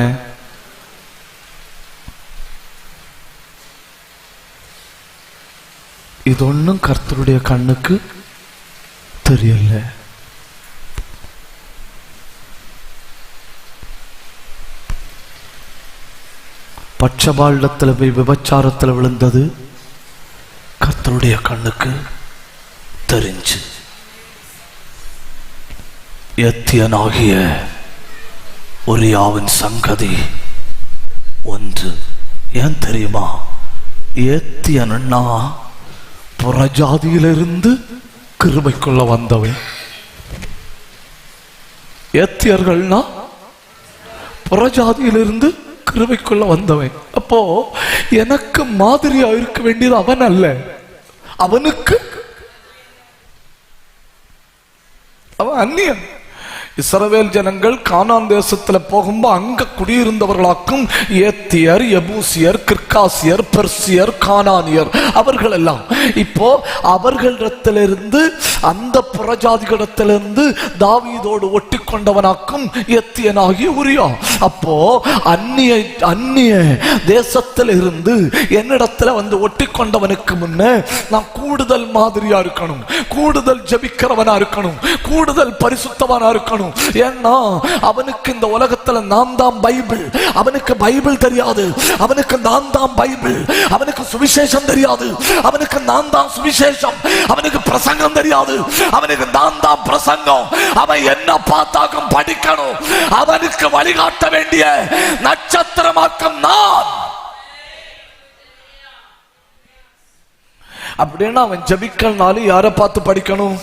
இது ஒன்னும் கர்த்தருடைய கண்ணுக்கு தெரியல. பட்சபாண்டத்துல போய் விபச்சாரத்துல விழுந்தது கர்த்தருடைய கண்ணுக்கு தெரிஞ்சு. எத்தியனாகிய உரியாவின் சங்கதி 1. ஏன் தெரியுமா? எத்தியனா புறஜாதியிலிருந்து கிருபைக்குள்ள வந்தவன். ஏத்தியர்கள்னா புறஜாதியிலிருந்து கிருபைக்குள்ள வந்தவன். அப்போ எனக்கு மாதிரியா இருக்க வேண்டியது அவன் அல்ல, அவனுக்கு அவன் அந்நியன். இஸ்ரவேல் ஜனங்கள் கானான் தேசத்துல போகும்போது அங்க குடியிருந்தவர்களாக்கும் ஏத்தியர், எபூசியர், கிர்காசியர், பெர்சியர், கானானியர் அவர்கள் எல்லாம் இப்போ அவர்களிடத்திலிருந்து அந்த புறஜாதிகளிடத்திலிருந்து தாவீதோடு ஒட்டி கொண்டவனாக்கும் ஏத்தியனாகி உரியா. அப்போ அந்நிய தேசத்தில் இருந்து என்னிடத்துல வந்து ஒட்டி கொண்டவனுக்கு முன்ன நான் கூடுதல் மாதிரியா இருக்கணும், கூடுதல் ஜெபிக்கிறவனா இருக்கணும், கூடுதல் பரிசுத்தவனா இருக்கணும். ஏன்னா அவனுக்கு இந்த உலகத்துல நான் தான் பைபிள், அவனுக்கு பைபிள் தெரியாது, அவனுக்கு நான் தான் பைபிள், அவனுக்கு சுவிசேஷம் தெரியாது, அவனுக்கு நான் தான் சுவிசேஷம், அவனுக்கு பிரசங்கம் தெரியாது, அவனுக்கு நான் தான் பிரசங்கம். அவன் என்ன பார்த்தாக்கும் படிக்கணும், அவனுக்கு வழிகாட்ட வேண்டிய நட்சத்திரமாக்கும் நான். அப்படின்னா அவன் ஜெபிக்கனாலும் யாரை பார்த்து படிக்கணும்,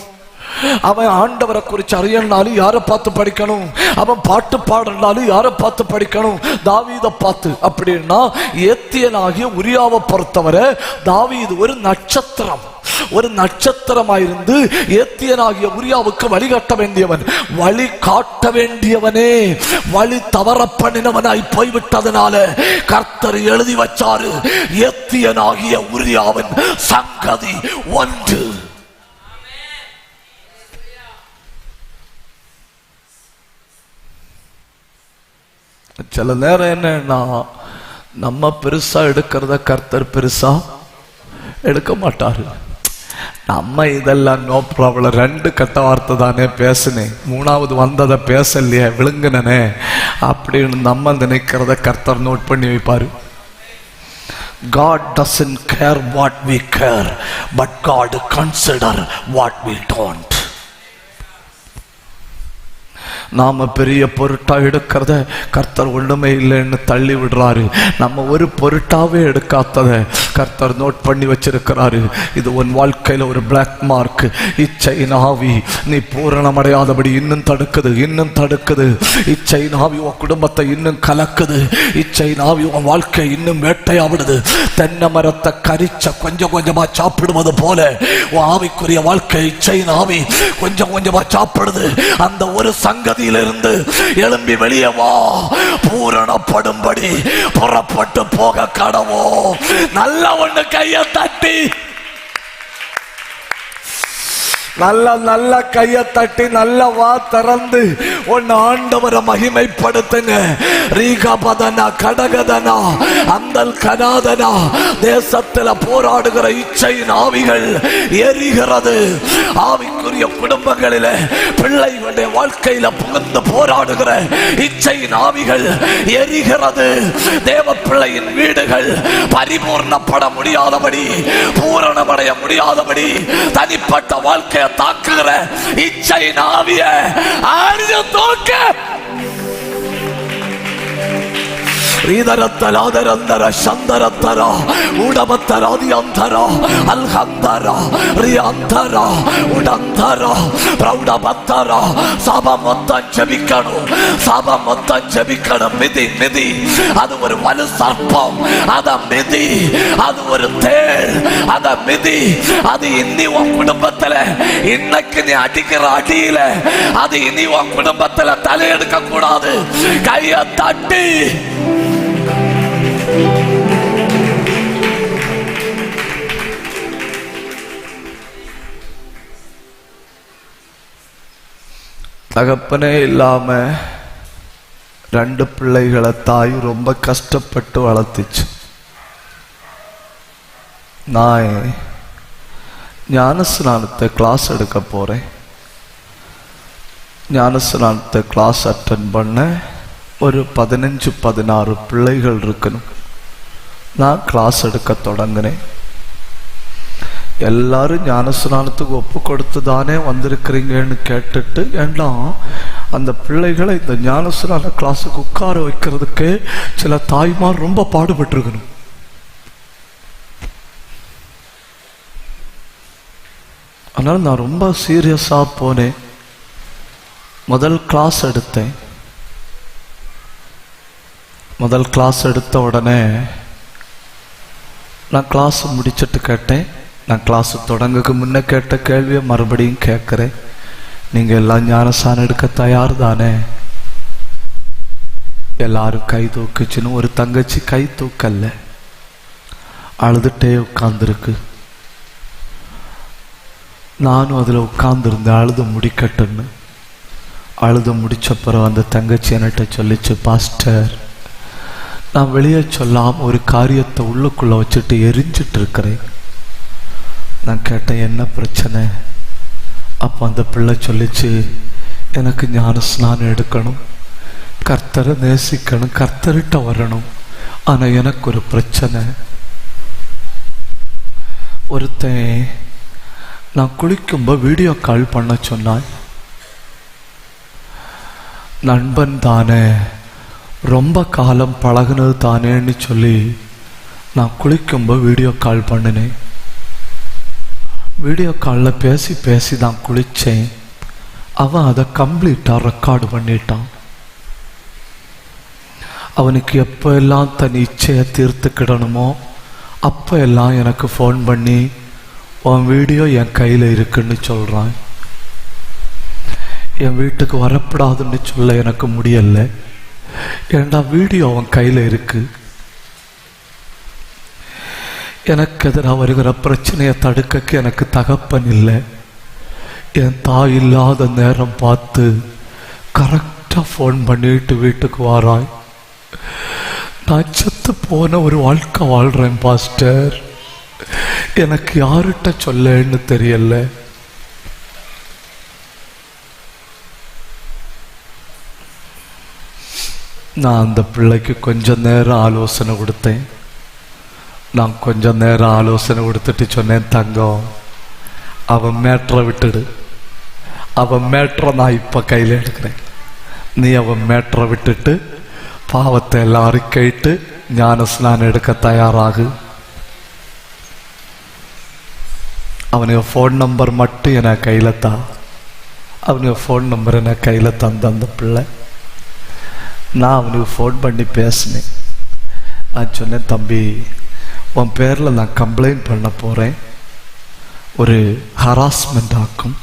அவன் ஆண்டவரை குறித்து அறியனாலும் யாரை பார்த்து படிக்கணும், அவன் பாட்டு பாடனாலும் யாரை பார்த்து படிக்கணும், தாவீதை பார்த்து. அப்படின்னா ஏத்தியனாகிய உரியாவை பொறுத்தவரை தாவீது ஒரு நட்சத்திரம், ஒரு நட்சத்திரமாயிருந்து ஏத்தியனாகிய உரியாவுக்கு வழிகாட்ட வேண்டியவன், வழி காட்ட வேண்டியவனே வழி தவற பண்ணினவனாய் போய்விட்டதனால கர்த்தர் எழுதி வச்சாரு, ஏத்தியனாகிய உரியாவின் சங்கதி ஒன்று. சில நேரம் என்னன்னா நம்ம பெருசா எடுக்கிறத கர்த்தர் பெருசா எடுக்க மாட்டாரு. நம்ம இதெல்லாம் நோ ப்ராப்ளம், 2 கெட்ட வார்த்தை தானே பேசுனேன், 3வது வந்ததை பேசலையே விழுங்கினே அப்படின்னு நம்ம நினைக்கிறத கர்த்தர் நோட் பண்ணி வைப்பாரு. God doesn't care what we care, but God consider what we don't. நாம பெரிய பொருட்டா எடுக்கிறத கர்த்தர் ஒண்ணுமே இல்லைன்னு தள்ளி விடுறாரு. நம்ம ஒரு பொருட்டாவே எடுக்காதத கர்த்தர் நோட் பண்ணி வச்சிருக்கிறாரு. இது உன் வாழ்க்கையில ஒரு பிளாக் மார்க். இச்சையின் ஆவி நீ பூரணமடையாதபடி இன்னும் தடுக்குது, இன்னும் தடுக்குது. இச்சையின் ஆவி உன் குடும்பத்தை இன்னும் கலக்குது. இச்சையின் ஆவி உன் வாழ்க்கை இன்னும் வேட்டையாவிடுது. தென்னை மரத்தை கரிச்ச கொஞ்சம் கொஞ்சமா சாப்பிடுவது போல உன் ஆவிக்குரிய வாழ்க்கை இச்சையின் ஆவி கொஞ்சம் கொஞ்சமா சாப்பிடுது. அந்த ஒரு சங்கதியிலிருந்து எழும்பி வெளியே வா, பூரணப்படும்படி புறப்பட்டு போக கடவோ. நல்ல ஒண்ணு கையை தட்டி, நல்ல கையை தட்டி நல்ல வா திறந்து ஒன்னு ஆண்டவரை மகிமைப்படுத்துங்க. ரீகபதனா கடகதனா அந்தல் கனாதனா தேசத்துல போராடுகிற இச்சையின் ஆவிகள் எரிகிறது. ஆவிக்குரிய குடும்பங்களில பிள்ளைகளுடைய வாழ்க்கையில புகுந்து போராடுகிற இச்சையின் ஆவிகள் எரிகிறது. தேவ பிள்ளையின் வீடுகள் பரிபூர்ணப்பட முடியாதபடி, பூரணமடைய முடியாதபடி தனிப்பட்ட வாழ்க்கை தாக்குகிற இச்சையின் ஆவியை ஆழ்ந்து தூக்க. ரீதரத்தலாதரந்தர சந்தரத்தர உடபத்தராதி அந்தர அல்ஹந்தர ரிஅந்தர உடந்தர பிரௌடபத்தர சாபமொத்தம் ஜெபிக்கணும், சாபமொத்தம் ஜெபிக்கணும். மிதி மிதி, அது ஒரு வலு சர்ப்பம், அத மிதி. அது ஒரு தேள், அத மிதி. அது இனி உன் குடும்பத்துல இன்னைக்கு நீ அடிக்கிற அடியில அது இனி உன் குடும்பத்துல தலையெடுக்க கூடாது. கையை தட்டி தகப்பனே இல்லாம 2 பிள்ளைகளை தாய் ரொம்ப கஷ்டப்பட்டு வளர்த்துச்சு. நான் ஞானஸ்நானத்தை கிளாஸ் எடுக்க போறேன். ஞானஸ்நானத்தை கிளாஸ் அட்டன் பண்ண ஒரு 15-16 பிள்ளைகள் இருக்கணும். நான் கிளாஸ் எடுக்க தொடங்கினேன். எல்லாரும் ஞானஸ்நானத்துக்கு ஒப்பு கொடுத்து தானே வந்திருக்கிறீங்கன்னு கேட்டுட்டு, ஏன்னா அந்த பிள்ளைகளை இந்த ஞானஸ்நான கிளாஸுக்கு உட்கார வைக்கிறதுக்கு சில தாய்மார் ரொம்ப பாடுபட்டு இருக்கணும். அதனால நான் ரொம்ப சீரியஸா போனேன். முதல் கிளாஸ் எடுத்தேன். முதல் கிளாஸ் எடுத்த உடனே நான் கிளாஸ் முடிச்சுட்டு கேட்டேன். நான் கிளாஸ் தொடங்குக்கு முன்னே கேட்ட கேள்வியை மறுபடியும் கேட்குறேன். நீங்கள் எல்லாம் ஞானஸ்நானம் எடுக்க தயார் தானே? எல்லாரும் கை தூக்குச்சுன்னு ஒரு தங்கச்சி கை தூக்கல்ல, அழுதுட்டே உட்கார்ந்துருக்கு. நானும் அதில் உட்கார்ந்துருந்தேன் அழுது முடிக்கட்டுன்னு. அழுது முடிச்சப்புறம் அந்த தங்கச்சி என்கிட்ட சொல்லிச்சு, பாஸ்டர், நான் வெளியே சொல்லாமல் ஒரு காரியத்தை உள்ளுக்குள்ளே வச்சுட்டு எரிஞ்சிட்டு இருக்கிறேன். நான் கேட்டேன், என்ன பிரச்சனை? அப்போ அந்த பிள்ளை சொல்லிச்சு, எனக்கு ஞானஸ்நானம் எடுக்கணும், கர்த்தரை நேசிக்கணும், கர்த்தர்கிட்ட வரணும். ஆனால் எனக்கு ஒரு பிரச்சனை. ஒருத்தன் நான் குளிக்கும்போது வீடியோ கால் பண்ண சொன்னான். நண்பன் தானே, ரொம்ப காலம் பழகுனது தானேன்னு சொல்லி நான் குளிக்கும்போது வீடியோ கால் பண்ணினேன். வீடியோ காலில் பேசி பேசி தான் குளித்தேன். அவன் அதை கம்ப்ளீட்டாக ரெக்கார்டு பண்ணிட்டான். அவனுக்கு எப்போ எல்லாம் தன் இச்சையை தீர்த்துக்கிடணுமோ அப்போ எல்லாம் எனக்கு ஃபோன் பண்ணி உன் வீடியோ என் கையில் இருக்குன்னு சொல்கிறான். என் வீட்டுக்கு வரப்படாதுன்னு சொல்ல எனக்கு முடியலை. ஏண்டா வீடியோ அவன் கையில் இருக்கு. எனக்கு எதிராக வருகிற பிரச்சனையை தடுக்க எனக்கு தகப்பன் இல்லை. என் தாய் இல்லாத நேரம் பார்த்து கரெக்டாக ஃபோன் பண்ணிட்டு வீட்டுக்கு வாராய். நான் செத்து போன ஒரு வாழ்க்கை வாழ்கிறேன் பாஸ்டர், எனக்கு யார்கிட்ட சொல்லன்னு தெரியல. நான் அந்த பிள்ளைக்கு கொஞ்ச நேரம் ஆலோசனை கொடுத்தேன். நான் கொஞ்ச நேரம் ஆலோசனை கொடுத்துட்டு சொன்னேன், தங்கம், அவன் மேட்ரை விட்டுடு. அவன் மேட்ரை நான் இப்போ கையில் எடுக்கிறேன். நீ அவன் மேட்ரை விட்டுட்டு பாவத்தை எல்லாரும் கேட்டு ஞானஸ்நானம் எடுக்க தயாராகு. அவனுக்கு ஃபோன் நம்பர் மட்டும் என கையில் தான். அவனுக்கு ஃபோன் நம்பர் என கையில் தந்த அந்த பிள்ளை. நான் அவனுக்கு ஃபோன் பண்ணி பேசினேன். நான் சொன்னேன், தம்பி, உன் பேரில் நான் கம்ப்ளைண்ட் பண்ண போகிறேன். ஒரு ஹராஸ்மெண்ட் ஆக்கும்.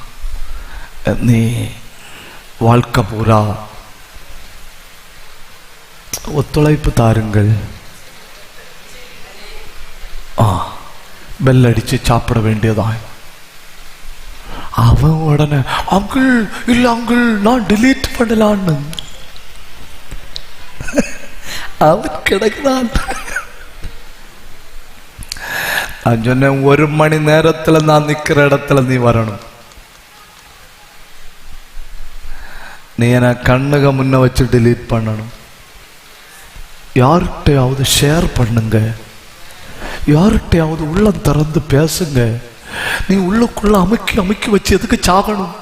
நீ வாழ்க்கை பூரா ஒத்துழைப்பு தாருங்கள். பெல் அடித்து சாப்பிட வேண்டியதான். அவன் உடனே, அங்கிள் இல்லை அங்கிள், நான் டிலீட் பண்ணலான்னு அவன் கிடைக்கிறான். நான் சொன்னேன், 1 மணி நேரத்தில் நான் நிற்கிற இடத்துல நீ வரணும். நீ என்ன கண்ணுக முன்ன வச்சு டிலீட் பண்ணணும். யார்கிட்டையாவது ஷேர் பண்ணுங்க, யார்கிட்டையாவது உள்ளம் திறந்து பேசுங்க. நீ உள்ளுக்குள்ள அமைக்கி வச்சு எதுக்கு சாகணும்?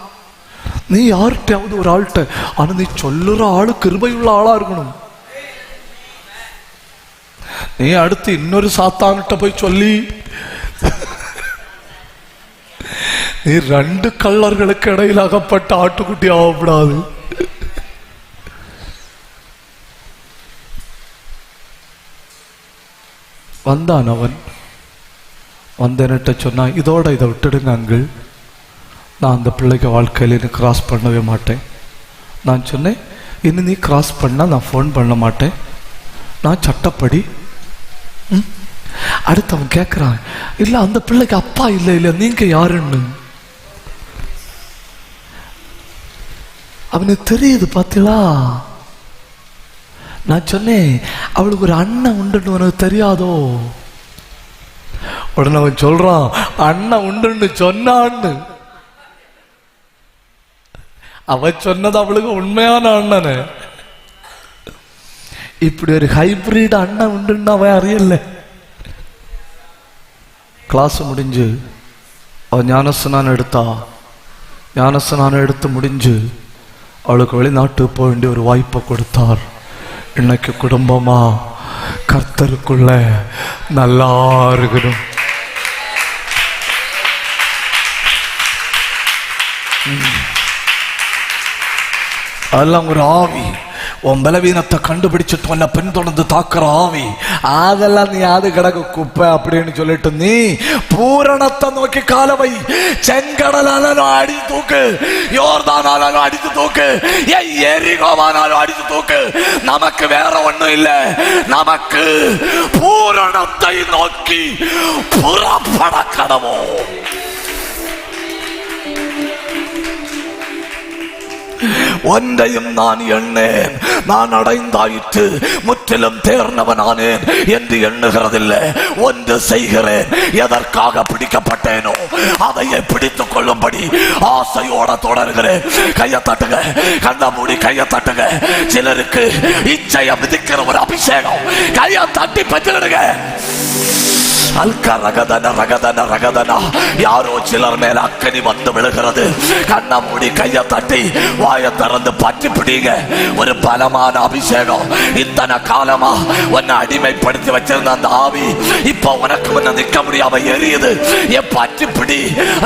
நீ யார்கிட்டையாவது ஒரு ஆள்கிட்ட, ஆனா நீ சொல்லுற ஆளு கிருபையுள்ள ஆளா இருக்கணும். நீ அடுத்து இன்னொரு சாத்தான்கிட்ட போய் சொல்லி நீ 2 கள்ளர்களுக்கு இடையில் அகப்பட்ட ஆட்டுக்குட்டி ஆகக்கூடாது. வந்தான் அவன். வந்தேன்ட்ட சொன்னான், இதோட இதை விட்டுடுங்க அங்கிள், நான் அந்த பிள்ளைக்கு வாழ்க்கையில் கிராஸ் பண்ணவே மாட்டேன். நான் சொன்னேன், இன்னும் நீ கிராஸ் பண்ணால் நான் ஃபோன் பண்ண மாட்டேன், நான் சட்டப்படி. அடுத்து அவன் கேட்குறான், இல்லை அந்த பிள்ளைக்கு அப்பா இல்லை, இல்லை நீங்க யாருன்னு. அவனுக்கு தெரியுது பார்த்தீங்களா? நான் சொன்னேன், அவளுக்கு ஒரு அண்ணன் உண்டுன்னு உனக்கு தெரியாதோ? உடனே அவன் சொல்றான், அண்ணன் உண்டுன்னு சொன்னான்னு. அவ சொன்னது அவளுக்கு உண்மையான அண்ணனு. இப்படி ஒரு ஹைபிரிட் அண்ணன் உண்டுன்னு அவன் அறியல. கிளாஸ் முடிஞ்சு அவன் ஞானஸ்நானம் எடுத்தா. ஞானஸ்நானம் எடுத்து முடிஞ்சு அவளுக்கு வெளிநாட்டுக்கு போக வேண்டிய ஒரு வாய்ப்பை கொடுத்தார். இன்னைக்கு குடும்பமா கர்த்தருக்குள்ள நல்லா இருக்கணும். அதெல்லாம் ஒரு ஆவி. உன் பலவீனத்தை கண்டுபிடிச்சிட்டு உன்னை பின்தொடர்ந்து தாக்குற ஆவி. அதெல்லாம் நீ அது கிடக்கு குப்பை அப்படின்னு சொல்லிட்டு நீ பூரணத்தை நோக்கி காலவை. செங்கடலாலும் அடிச்சு தூக்கு, யோர்தானாலும் அடிச்சு தூக்கு, எரிகோவானாலும் அடிச்சு தூக்கு. நமக்கு வேற ஒண்ணும் இல்லை. நமக்கு பூரணத்தை நோக்கி புறப்பட கடவோம். ஒன்றையும் நான் எண்ணேன், நான் அடைந்தாயிற்று, முற்றிலும் தேர்ந்தவனானேன் என்று எண்ணுகிறதில்லை. ஒன்று செய்கிறேன், எதற்காக பிடிக்கப்பட்டேனோ அதையே பிடித்துக் கொள்ளும்படி ஆசையோட தொடர்கிறேன். கையை தட்டுங்க, கண்ண மூடி கையை தட்டுங்க. சிலருக்கு இச்சையை விதிக்கிற ஒரு அபிஷேகம். கையை தட்டி பெற்றுடுங்க. யாரோ சிலர் மேல அக்கனி வந்து விழுகிறது. கண்ண மூடி கையை தட்டி வாயை திறந்து பற்றி பிடிங்க. ஒரு பலமான அபிஷேகம். இத்தனை காலமா உன்னை அடிமைப்படுத்தி வச்சிருந்த அந்த ஆவி இப்ப உனக்கு முன்ன நிற்க முடியாம எரியுது. என் பற்றி பிடி.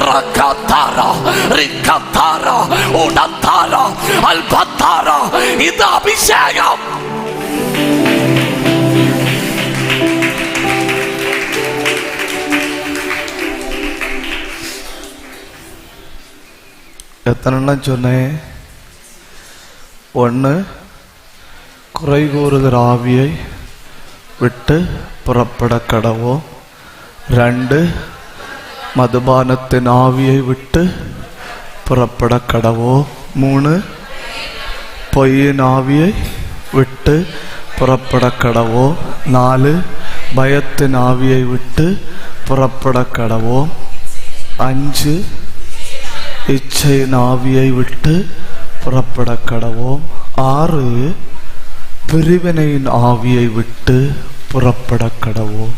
ரகதாரா ரிகதாரா உடதாரா அல்பதாரா. இது அபிஷேகம். எத்தனை சொன்னேன்? ஒன்று, குறை கூறுகிற ஆவியை விட்டு புறப்பட கடவோ. 2, மதுபானத்தின் ஆவியை விட்டு புறப்பட கடவோ. 3, பொய்யின் ஆவியை விட்டு புறப்பட கடவோ. 4, பயத்தின் ஆவியை விட்டு புறப்பட கடவோ. 5, இச்சையின் ஆவியை விட்டு புறப்பட கடவோம். 6, பிரிவினையின் ஆவியை விட்டு புறப்பட கடவோம்.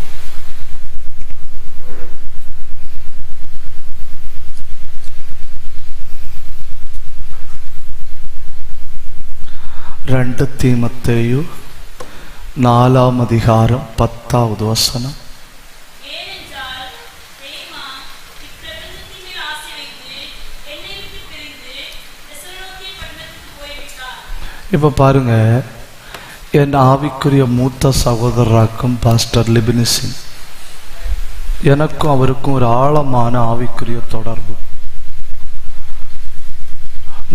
ரெண்டு தீமோத்தேயு 4ஆம் அதிகாரம் 10வது வசனம். இப்போ பாருங்க, என் ஆவிக்குரிய மூத்த சகோதரராக்கும் பாஸ்டர் லிபினிசின் எனக்கும் அவருக்கும் ஒரு ஆழமான ஆவிக்குரிய தொடர்பு.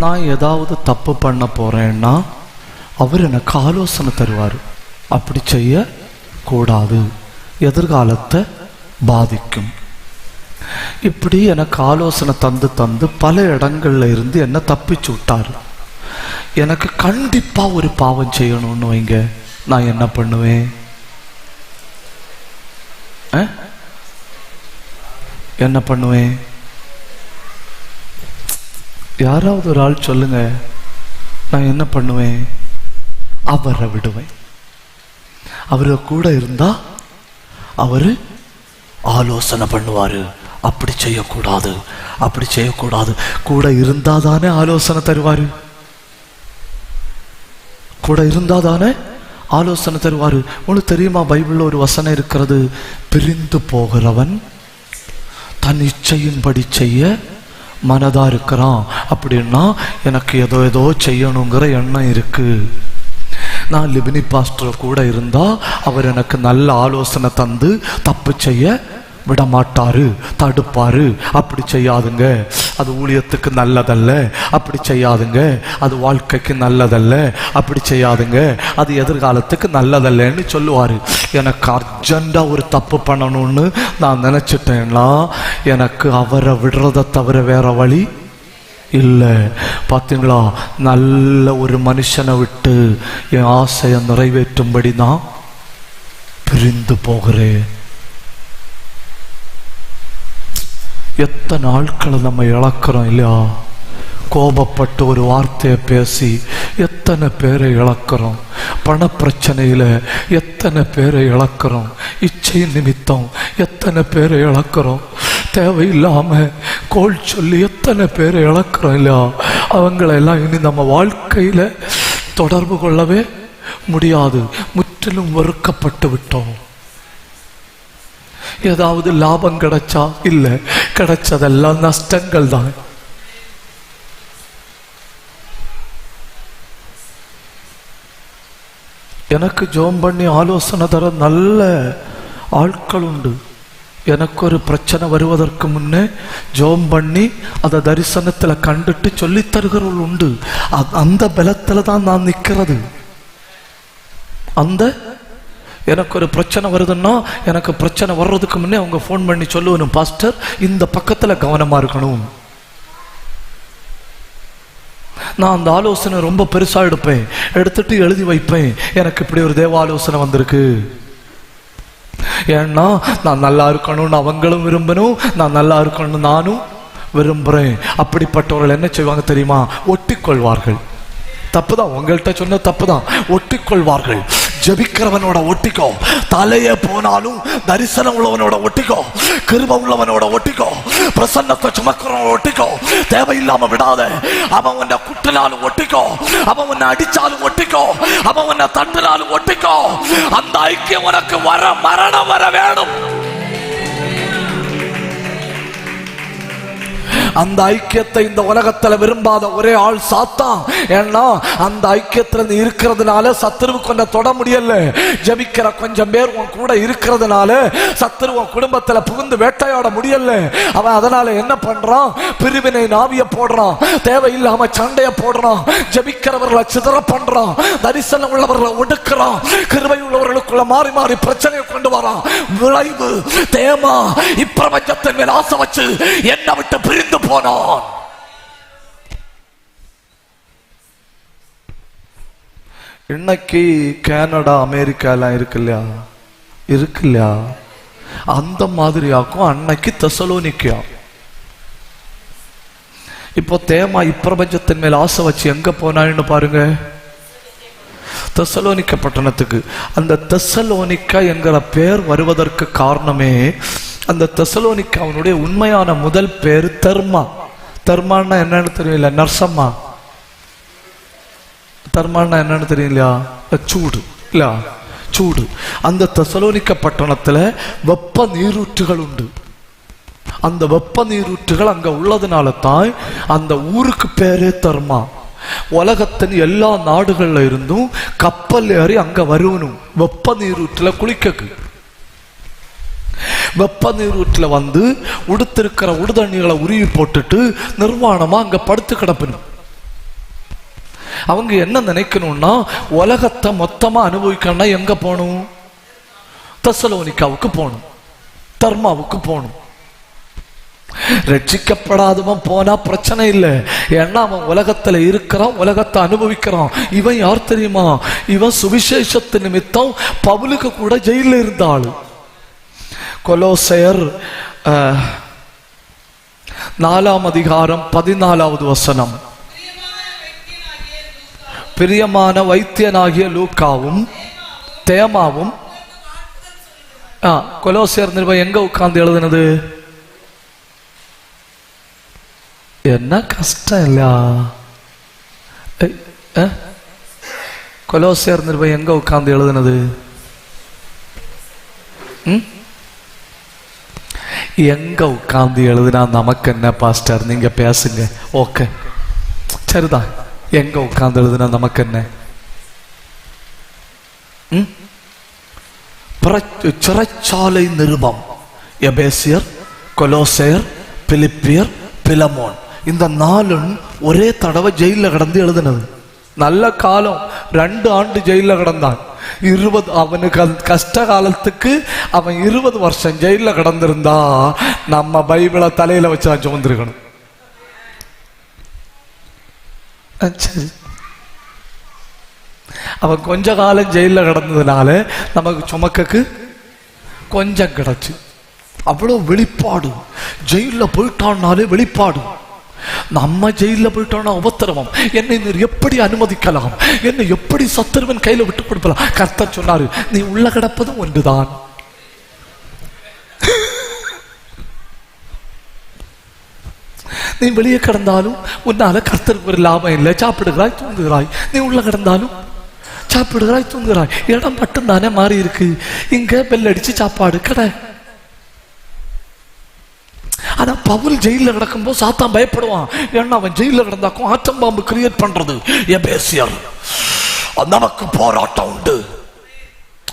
நான் ஏதாவது தப்பு பண்ண போறேன்னா அவர் எனக்கு ஆலோசனை தருவார். அப்படி செய்ய கூடாது, எதிர்காலத்தை பாதிக்கும். இப்படி எனக்கு ஆலோசனை தந்து தந்து பல இடங்கள்ல இருந்து என்ன தப்பிச்சு விட்டாரு. எனக்கு கண்டிப்பா ஒரு பாவம் செய்யணும்னு வைங்க, நான் என்ன பண்ணுவேன்? என்ன பண்ணுவேன்? யாராவது ஒரு ஆள் சொல்லுங்க. நான் என்ன பண்ணுவேன்? அவரை விடுவேன். அவரு கூட இருந்தா அவரு ஆலோசனை பண்ணுவாரு. அப்படி செய்யக்கூடாது, அப்படி செய்யக்கூடாது. கூட இருந்தா தானே ஆலோசனை தருவாரு. கூட இருந்தா தானே ஆலோசனை தருவாரு. உங்களுக்கு தெரியுமா, பைபிள்ல ஒரு வசனம் இருக்கிறது, பிரிந்து போகிறவன் தன் இச்சையின்படி செய்ய மனதா இருக்கிறான். அப்படின்னா எனக்கு ஏதோ செய்யணுங்கிற எண்ணம் இருக்கு. நான் லிபினி பாஸ்டர் கூட இருந்தா அவர் எனக்கு நல்ல ஆலோசனை தந்து தப்பு செய்ய விட மாட்டாரு, தடுப்பாரு. அப்படி செய்யாதுங்க, அது ஊழியத்துக்கு நல்லதல்ல. அப்படி செய்யாதுங்க, அது வாழ்க்கைக்கு நல்லதல்ல. அப்படி செய்யாதுங்க, அது எதிர்காலத்துக்கு நல்லதல்லன்னு சொல்லுவாரு. எனக்கு அர்ஜென்டா ஒரு தப்பு பண்ணணும்னு நான் நினைச்சிட்டேன்னா எனக்கு அவரை விடுறதை தவிர வேற வழி இல்லை. பார்த்தீங்களா, நல்ல ஒரு மனுஷனை விட்டு என் ஆசையை நிறைவேற்றும்படி நான் பிரிந்து போகிறேன். எத்தனை ஆட்களை நம்ம இழக்கிறோம் இல்லையா? கோபப்பட்டு ஒரு வார்த்தையை பேசி எத்தனை பேரை இழக்கிறோம். பணப்பிரச்சனையில எத்தனை பேரை இழக்கிறோம். இச்சை நிமித்தம் எத்தனை பேரை இழக்கிறோம். தேவையில்லாம கோல் சொல்லி எத்தனை பேரை இழக்கிறோம் இல்லையா? அவங்களெல்லாம் இனி நம்ம வாழ்க்கையில தொடர்பு கொள்ளவே முடியாது. முற்றிலும் வெறுக்கப்பட்டு விட்டோம். ஏதாவது லாபம் கிடைச்சா இல்ல, கிடைச்சதெல்லாம் நஷ்டங்கள் தான். எனக்கு ஜெபம் பண்ணி ஆலோசனை தர நல்ல ஆட்கள் உண்டு. எனக்கு ஒரு பிரச்சனை வருவதற்கு முன்னே ஜெபம் பண்ணி அதை தரிசனத்தில் கண்டுட்டு சொல்லி தருகிறவர்கள் உண்டு. அந்த பலத்தில் தான் நான் நிற்கிறது. எனக்கு ஒரு பிரச்சனை வருதுன்னா எனக்கு பிரச்சனை வர்றதுக்கு முன்னே அவங்க ஃபோன் பண்ணி சொல்லுவேன், பாஸ்டர் இந்த பக்கத்தில் கவனமாக இருக்கணும். நான் அந்த ஆலோசனை ரொம்ப பெருசா எடுப்பேன், எடுத்துட்டு எழுதி வைப்பேன். எனக்கு இப்படி ஒரு தேவ ஆலோசனை வந்திருக்கு. ஏன்னா நான் நல்லா இருக்கணும்னு அவங்களும் விரும்பணும், நான் நல்லா இருக்கணும்னு நானும் விரும்புறேன். அப்படிப்பட்டவர்கள் என்ன செய்வாங்க தெரியுமா? ஒட்டிக்கொள்வார்கள். தப்புதான், உங்கள்கிட்ட சொன்ன தப்புதான். ஒட்டிக்கொள்வார்கள். ஜபிக்கிறவனோட ஒட்டிக்கோ, தலையே போனாலும் தரிசனம் உள்ளவனோட ஒட்டிக்கோ, கிருபை உள்ளவனோட ஒட்டிக்கோ, பிரசன்னத்தை சுமக்கிறவனோட ஒட்டிக்கோ. தேவையில்லாம விடாத. அவன் உன்னை குட்டினாலும் ஒட்டிக்கோ, அவன் உன்னை அடிச்சாலும் ஒட்டிக்கோ, அவன் உன்னை தட்டினாலும் ஒட்டிக்கோ. அந்த ஐக்கியம் உனக்கு மரணம் வர வேணும். அந்த ஐக்கியத்தை இந்த உலகத்துல விரும்பாத ஒரே ஆள் சாத்தான். ஏன்னா அந்த ஐக்கியத்துல நீ இருக்கிறதுனால சத்துருவுக்கு கொஞ்சம் தொட முடியல. ஜபிக்கிற கொஞ்சம் பேர் உன் கூட இருக்கிறதுனால சத்துரு உன் குடும்பத்துல புகுந்து வேட்டையாட முடியல. அவன் அதனால என்ன பண்றான்? பிரிவினை நாவிய போடுறான், தேவையில்லாம சண்டைய போடுறான், ஜபிக்கிறவர்களை சிதற பண்றான், தரிசனம் உள்ளவர்களை ஒடுக்கிறான், கிருபை உள்ளவர்களுக்குள்ள மாறி மாறி பிரச்சனையை கொண்டு வரான். விளைவு தேமா இப்பிரபஞ்சத்தின் மேல் ஆசை வச்சு என்னை விட்டு பிரிந்து போனான். இன்னைக்கு கனடா அமெரிக்கா எல்லாம் இருக்கு இல்லையா? அந்த மாதிரியாக்கும் அன்னைக்கு தெசலோனிக்கா. இப்போ தேமா இப்பிரபஞ்சத்தின் மேல் ஆசை வச்சு எங்க போனான்னு பாருங்க, தெசலோனிக்க பட்டணத்துக்கு. அந்த தெசலோனிக்கா என்கிற பெயர் வருவதற்கு காரணமே, அந்த தெசலோனிக்கா அவனுடைய உண்மையான முதல் பேர் தெர்மா. தெர்மான்னா என்னன்னு தெரியல, நர்சம்மா. தெர்மான்னா என்னன்னு தெரியலையா? சூடு இல்ல, சூடு. அந்த தெசலோனிக்க பட்டணத்துல வெப்ப நீரூற்றுகள் உண்டு. அந்த வெப்ப நீரூற்றுகள் அங்க உள்ளதுனால தான் அந்த ஊருக்கு பேரே தெர்மா. உலகத்தின் எல்லா நாடுகள்ல இருந்தும் கப்பல் ஏறி அங்க வரணும் வெப்ப நீரூற்றுல குளிக்க. வெப்ப நீரூற்றுல வந்து உடுத்திருக்கிற உடுதண்ணிகளை உருவி போட்டுட்டு நிர்வாணமா அங்க படுத்து கிடப்பணும். அவங்க என்ன நினைக்கணும்னா, உலகத்தை மொத்தமா அனுபவிக்கணும்னா எங்க போகணும்? தெசலோனிக்காவுக்கு போகணும், தெர்மாவுக்கு போகணும். ரட்சிக்கப்படாதவன் போனா பிரச்சனை இல்லை. ஏன்னா அவன் உலகத்துல இருக்கிறான், உலகத்தை அனுபவிக்கிறான். இவன் யார் தெரியுமா? இவன் சுவிசேஷத்து நிமித்தம் பவுலுக்கு கூட ஜெயில இருந்தாள். கொலோசையர் 4:14 பிரியமான வைத்தியனாகிய லூக்காவும் தேமாவும். கொலோசையர் நிருபம் எங்க உட்கார்ந்து எழுதுனது? என்ன கஷ்டம் இல்ல? கொலோசையர் நிருபம் எங்க உட்கார்ந்து எழுதுனது? எங்க உட்கார்ந்து எழுதுனா நமக்கு என்ன பாஸ்டர்? நீங்க பேசுங்க. ஓகே, சரிதான். எங்க உட்கார்ந்து எழுதுனா நமக்கு என்ன? சிறைச்சாலை நிருபம். எபேசியர், கொலோசையர், பிலிப்பியர், பிலமோன், இந்த 4 ஒரே தடவை ஜெயில கிடந்து எழுதுனது. நல்ல காலம், 2 ஆண்டு ஜெயில கிடந்தான். 20 அவனுக்கு கஷ்ட காலத்துக்கு அவன் 20 வருஷம் ஜெயில கிடந்திருந்தா நம்ம பைபிளை தலையில வச்சு சுமந்திருக்கணும். சரி, அவன் கொஞ்ச காலம் ஜெயில கிடந்ததுனால நமக்கு சுமக்கு கொஞ்சம் கிடைச்சு. அவ்வளவு வெளிப்பாடு. ஜெயில போயிட்டான்னாலே வெளிப்பாடு. நம்ம ஜெயில போயிட்டோம்னா உபத்திரவம். என்னை நீர் எப்படி அனுமதிக்கலாம்? என்னை எப்படி சத்துருவன் கையில விட்டு கொடுக்கலாம்? கர்த்தர் சொன்னாரு, நீ உள்ள கிடப்பதும் ஒன்றுதான். நீ வெளியே கிடந்தாலும் உன்னால கர்த்தருக்கு ஒரு லாபம் இல்லை. சாப்பிடுகிறாய், தூங்குகிறாய். நீ உள்ள கிடந்தாலும் சாப்பிடுகிறாய், தூங்குகிறாய். இடம் மட்டும் தானே மாறி இருக்கு. இங்க பெல் அடிச்சு சாப்பாடு கடை. ஆனா பவுல் ஜெயில கிடக்கும்போது சாத்தான் பயப்படுவான். ஏன்னா அவன் ஜெயில கிடந்தாக்கும் ஆட்டம் பாம்பு கிரியேட் பண்றது. எபேசியர், நமக்கு போராட்டம் உண்டு.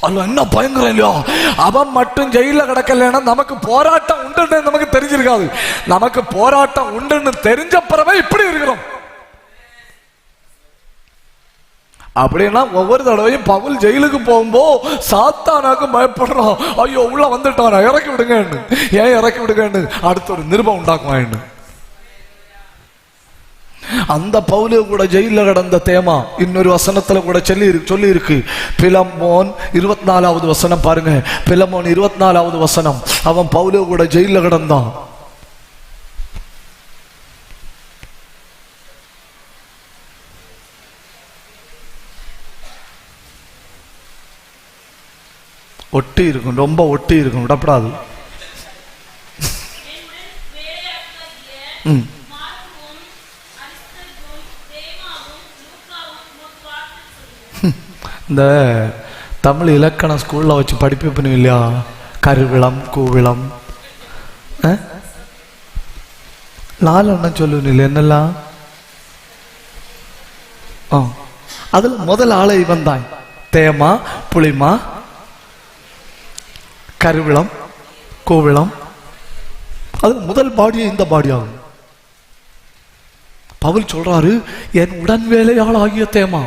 அல்ல என்ன பயங்கரம் இல்லையா? அவன் மட்டும் ஜெயில கிடக்கலன்னா நமக்கு போராட்டம் உண்டுன்னு நமக்கு தெரிஞ்சிருக்காது. நமக்கு போராட்டம் உண்டுன்னு தெரிஞ்ச பிறவே இப்படி இருக்கிறோம். அப்படின்னா ஒவ்வொரு தடவையும் பவுல் ஜெயிலுக்கு போகும்போ சாத்தானாக்கு பயப்படுறோம். ஐயோ உள்ள வந்துட்டான், இறக்கி விடுங்கன்னு. ஏன் இறக்கி விடுங்கன்னு அடுத்த ஒரு நிருபம் உண்டாக்குவான்னு. அந்த பவுலு கூட ஜெயில கடந்த தேமா இன்னொரு வசனத்துல கூட சொல்லி இருக்கு. பிலமோன் 24வது வசனம் பாருங்க. பிலமோன் 24வது வசனம். அவன் பவுலு கூட ஜெயில கடந்தான். ஒட்டி இருக்கும், ரொம்ப ஒட்டி இருக்கும், விடப்படாது. இந்த தமிழ் இலக்கண ஸ்கூல்ல வச்சு படிப்பு இல்லையா? கருவிளம் கூவிளம் 4 எண்ணம் சொல்லுவீங்க இல்லை? என்னெல்லாம் அதுல முதல் ஆளை வந்தான். தேமா, புளிமா, கருவிளம், கோவிளம். அது முதல் பாடியே இந்த பாடியாகும். பவுல் சொல்றாரு, என் உடன் வேலையாள் ஆகிய தேமா.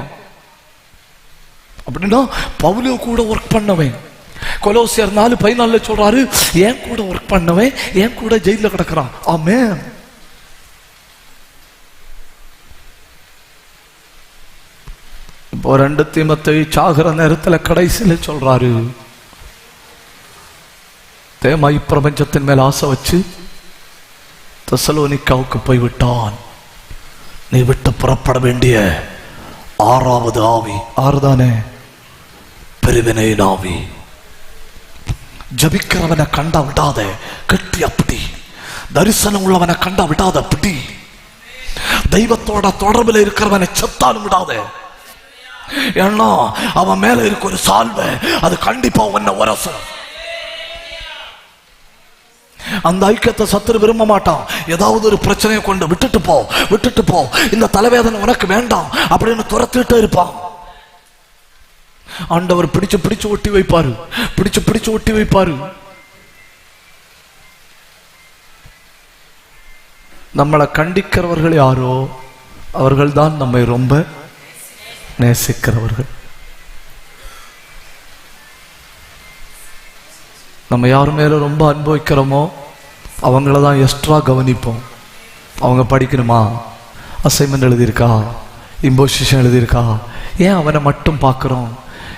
அப்படின்னா பவுலு கூட ஒர்க் பண்ணவன். கொலோசியர் 4:14 சொல்றாரு, என் கூட ஒர்க் பண்ணவன் என் கூட ஜெயில கிடக்கிறான். ஆமென். இப்போ 2 தீமோத்தேயு சாகிற நேரத்தில் கடைசியில சொல்றாரு, தேமா இப்பிரபஞ்சத்தின் மேல் ஆசை வச்சு தெசலோனிக்காவுக்கு போய் விட்டான். நீ விட்டு புறப்பட வேண்டிய 6வது ஆவி, 6 தானே, பிரிவினையின் ஆவி. ஜபிக்கிறவனை கண்டா விடாத, கட்டி அப்படி. தரிசனம் உள்ளவனை கண்டா விடாத அப்படி. தெய்வத்தோட தொடர்பில் இருக்கிறவனை செத்தாலும் விடாத. ஏன்னா அவன் மேல இருக்க ஒரு சால்வை, அது கண்டிப்பா உன்னை உரசும். அந்த ஐக்கியத்தை சத்துரு விரும்ப மாட்டான். ஏதாவது ஒரு பிரச்சனையை கொண்டு விட்டுட்டு போ, இந்த தலைவேதனை உனக்கு வேண்டாம் அப்படின்னு துரத்திட்டு இருப்பான். ஆண்டவர் பிடிச்சு ஒட்டி வைப்பாரு, பிடிச்சு ஒட்டி வைப்பாரு. நம்மளை கண்டிக்கிறவர்கள் யாரோ அவர்கள் தான் நம்மை ரொம்ப நேசிக்கிறவர்கள். நம்ம யார் மேல ரொம்ப அனுபவிக்கிறோமோ அவங்கள தான் எக்ஸ்ட்ரா கவனிப்போம். அவங்க படிக்கணுமா, அசைன்மெண்ட் எழுதியிருக்கா, இம்போசிஷன் எழுதியிருக்கா, ஏன் அவனை மட்டும் பார்க்குறோம்?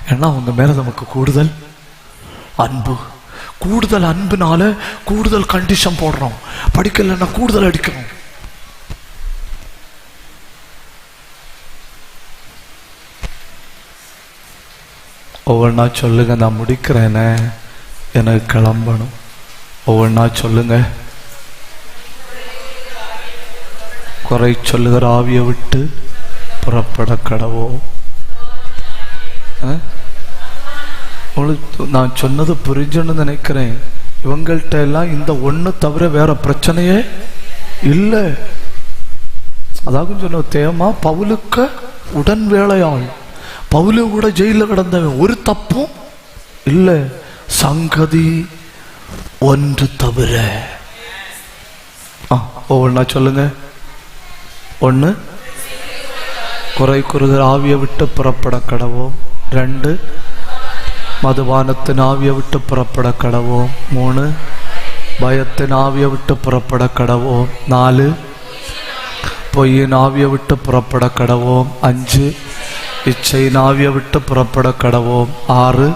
ஏன்னா அவங்க மேல நமக்கு கூடுதல் அன்பு. கூடுதல் அன்புனால கூடுதல் கண்டிஷன் போடுறோம். படிக்கலைன்னா கூடுதல் அடிக்கிறோம். ஒவ்வொன்றா சொல்லுங்க, நான் முடிக்கிறேனே, எனக்கு கிளம்பணும். ஒவ்வொன்றா சொல்லுங்க. குறை சொல்லுகிற ஆவியை விட்டு புறப்பட கடவோ. நான் சொன்னது புரிஞ்சுன்னு நினைக்கிறேன். இவங்கள்ட்ட எல்லாம் இந்த ஒண்ணு தவிர வேற பிரச்சனையே இல்லை. அதாவது சொன்ன தேமா பவுலுக்கு உடன் வேலையாள். பவுலு கூட ஜெயில கிடந்தவன், ஒரு தப்பும் இல்லை. சங்கதி ஒன்று தவிர. ஒவ்வொன்றா சொல்லுங்க. 1, குறை கூறுகிற ஆவியை விட்டு புறப்பட கடவோம். 2, மதுபானத்தின் ஆவியை விட்டு புறப்பட கடவோம். 3, பயத்தின் ஆவியை விட்டு புறப்பட கடவோம். 4, பொய்யின் ஆவியை விட்டு புறப்பட கடவோம். 5, இச்சையின் ஆவியை விட்டு புறப்பட கடவோம். 6,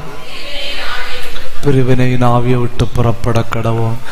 பிரிவினையின் ஆவியை விட்டு புறப்பட கடவோம்.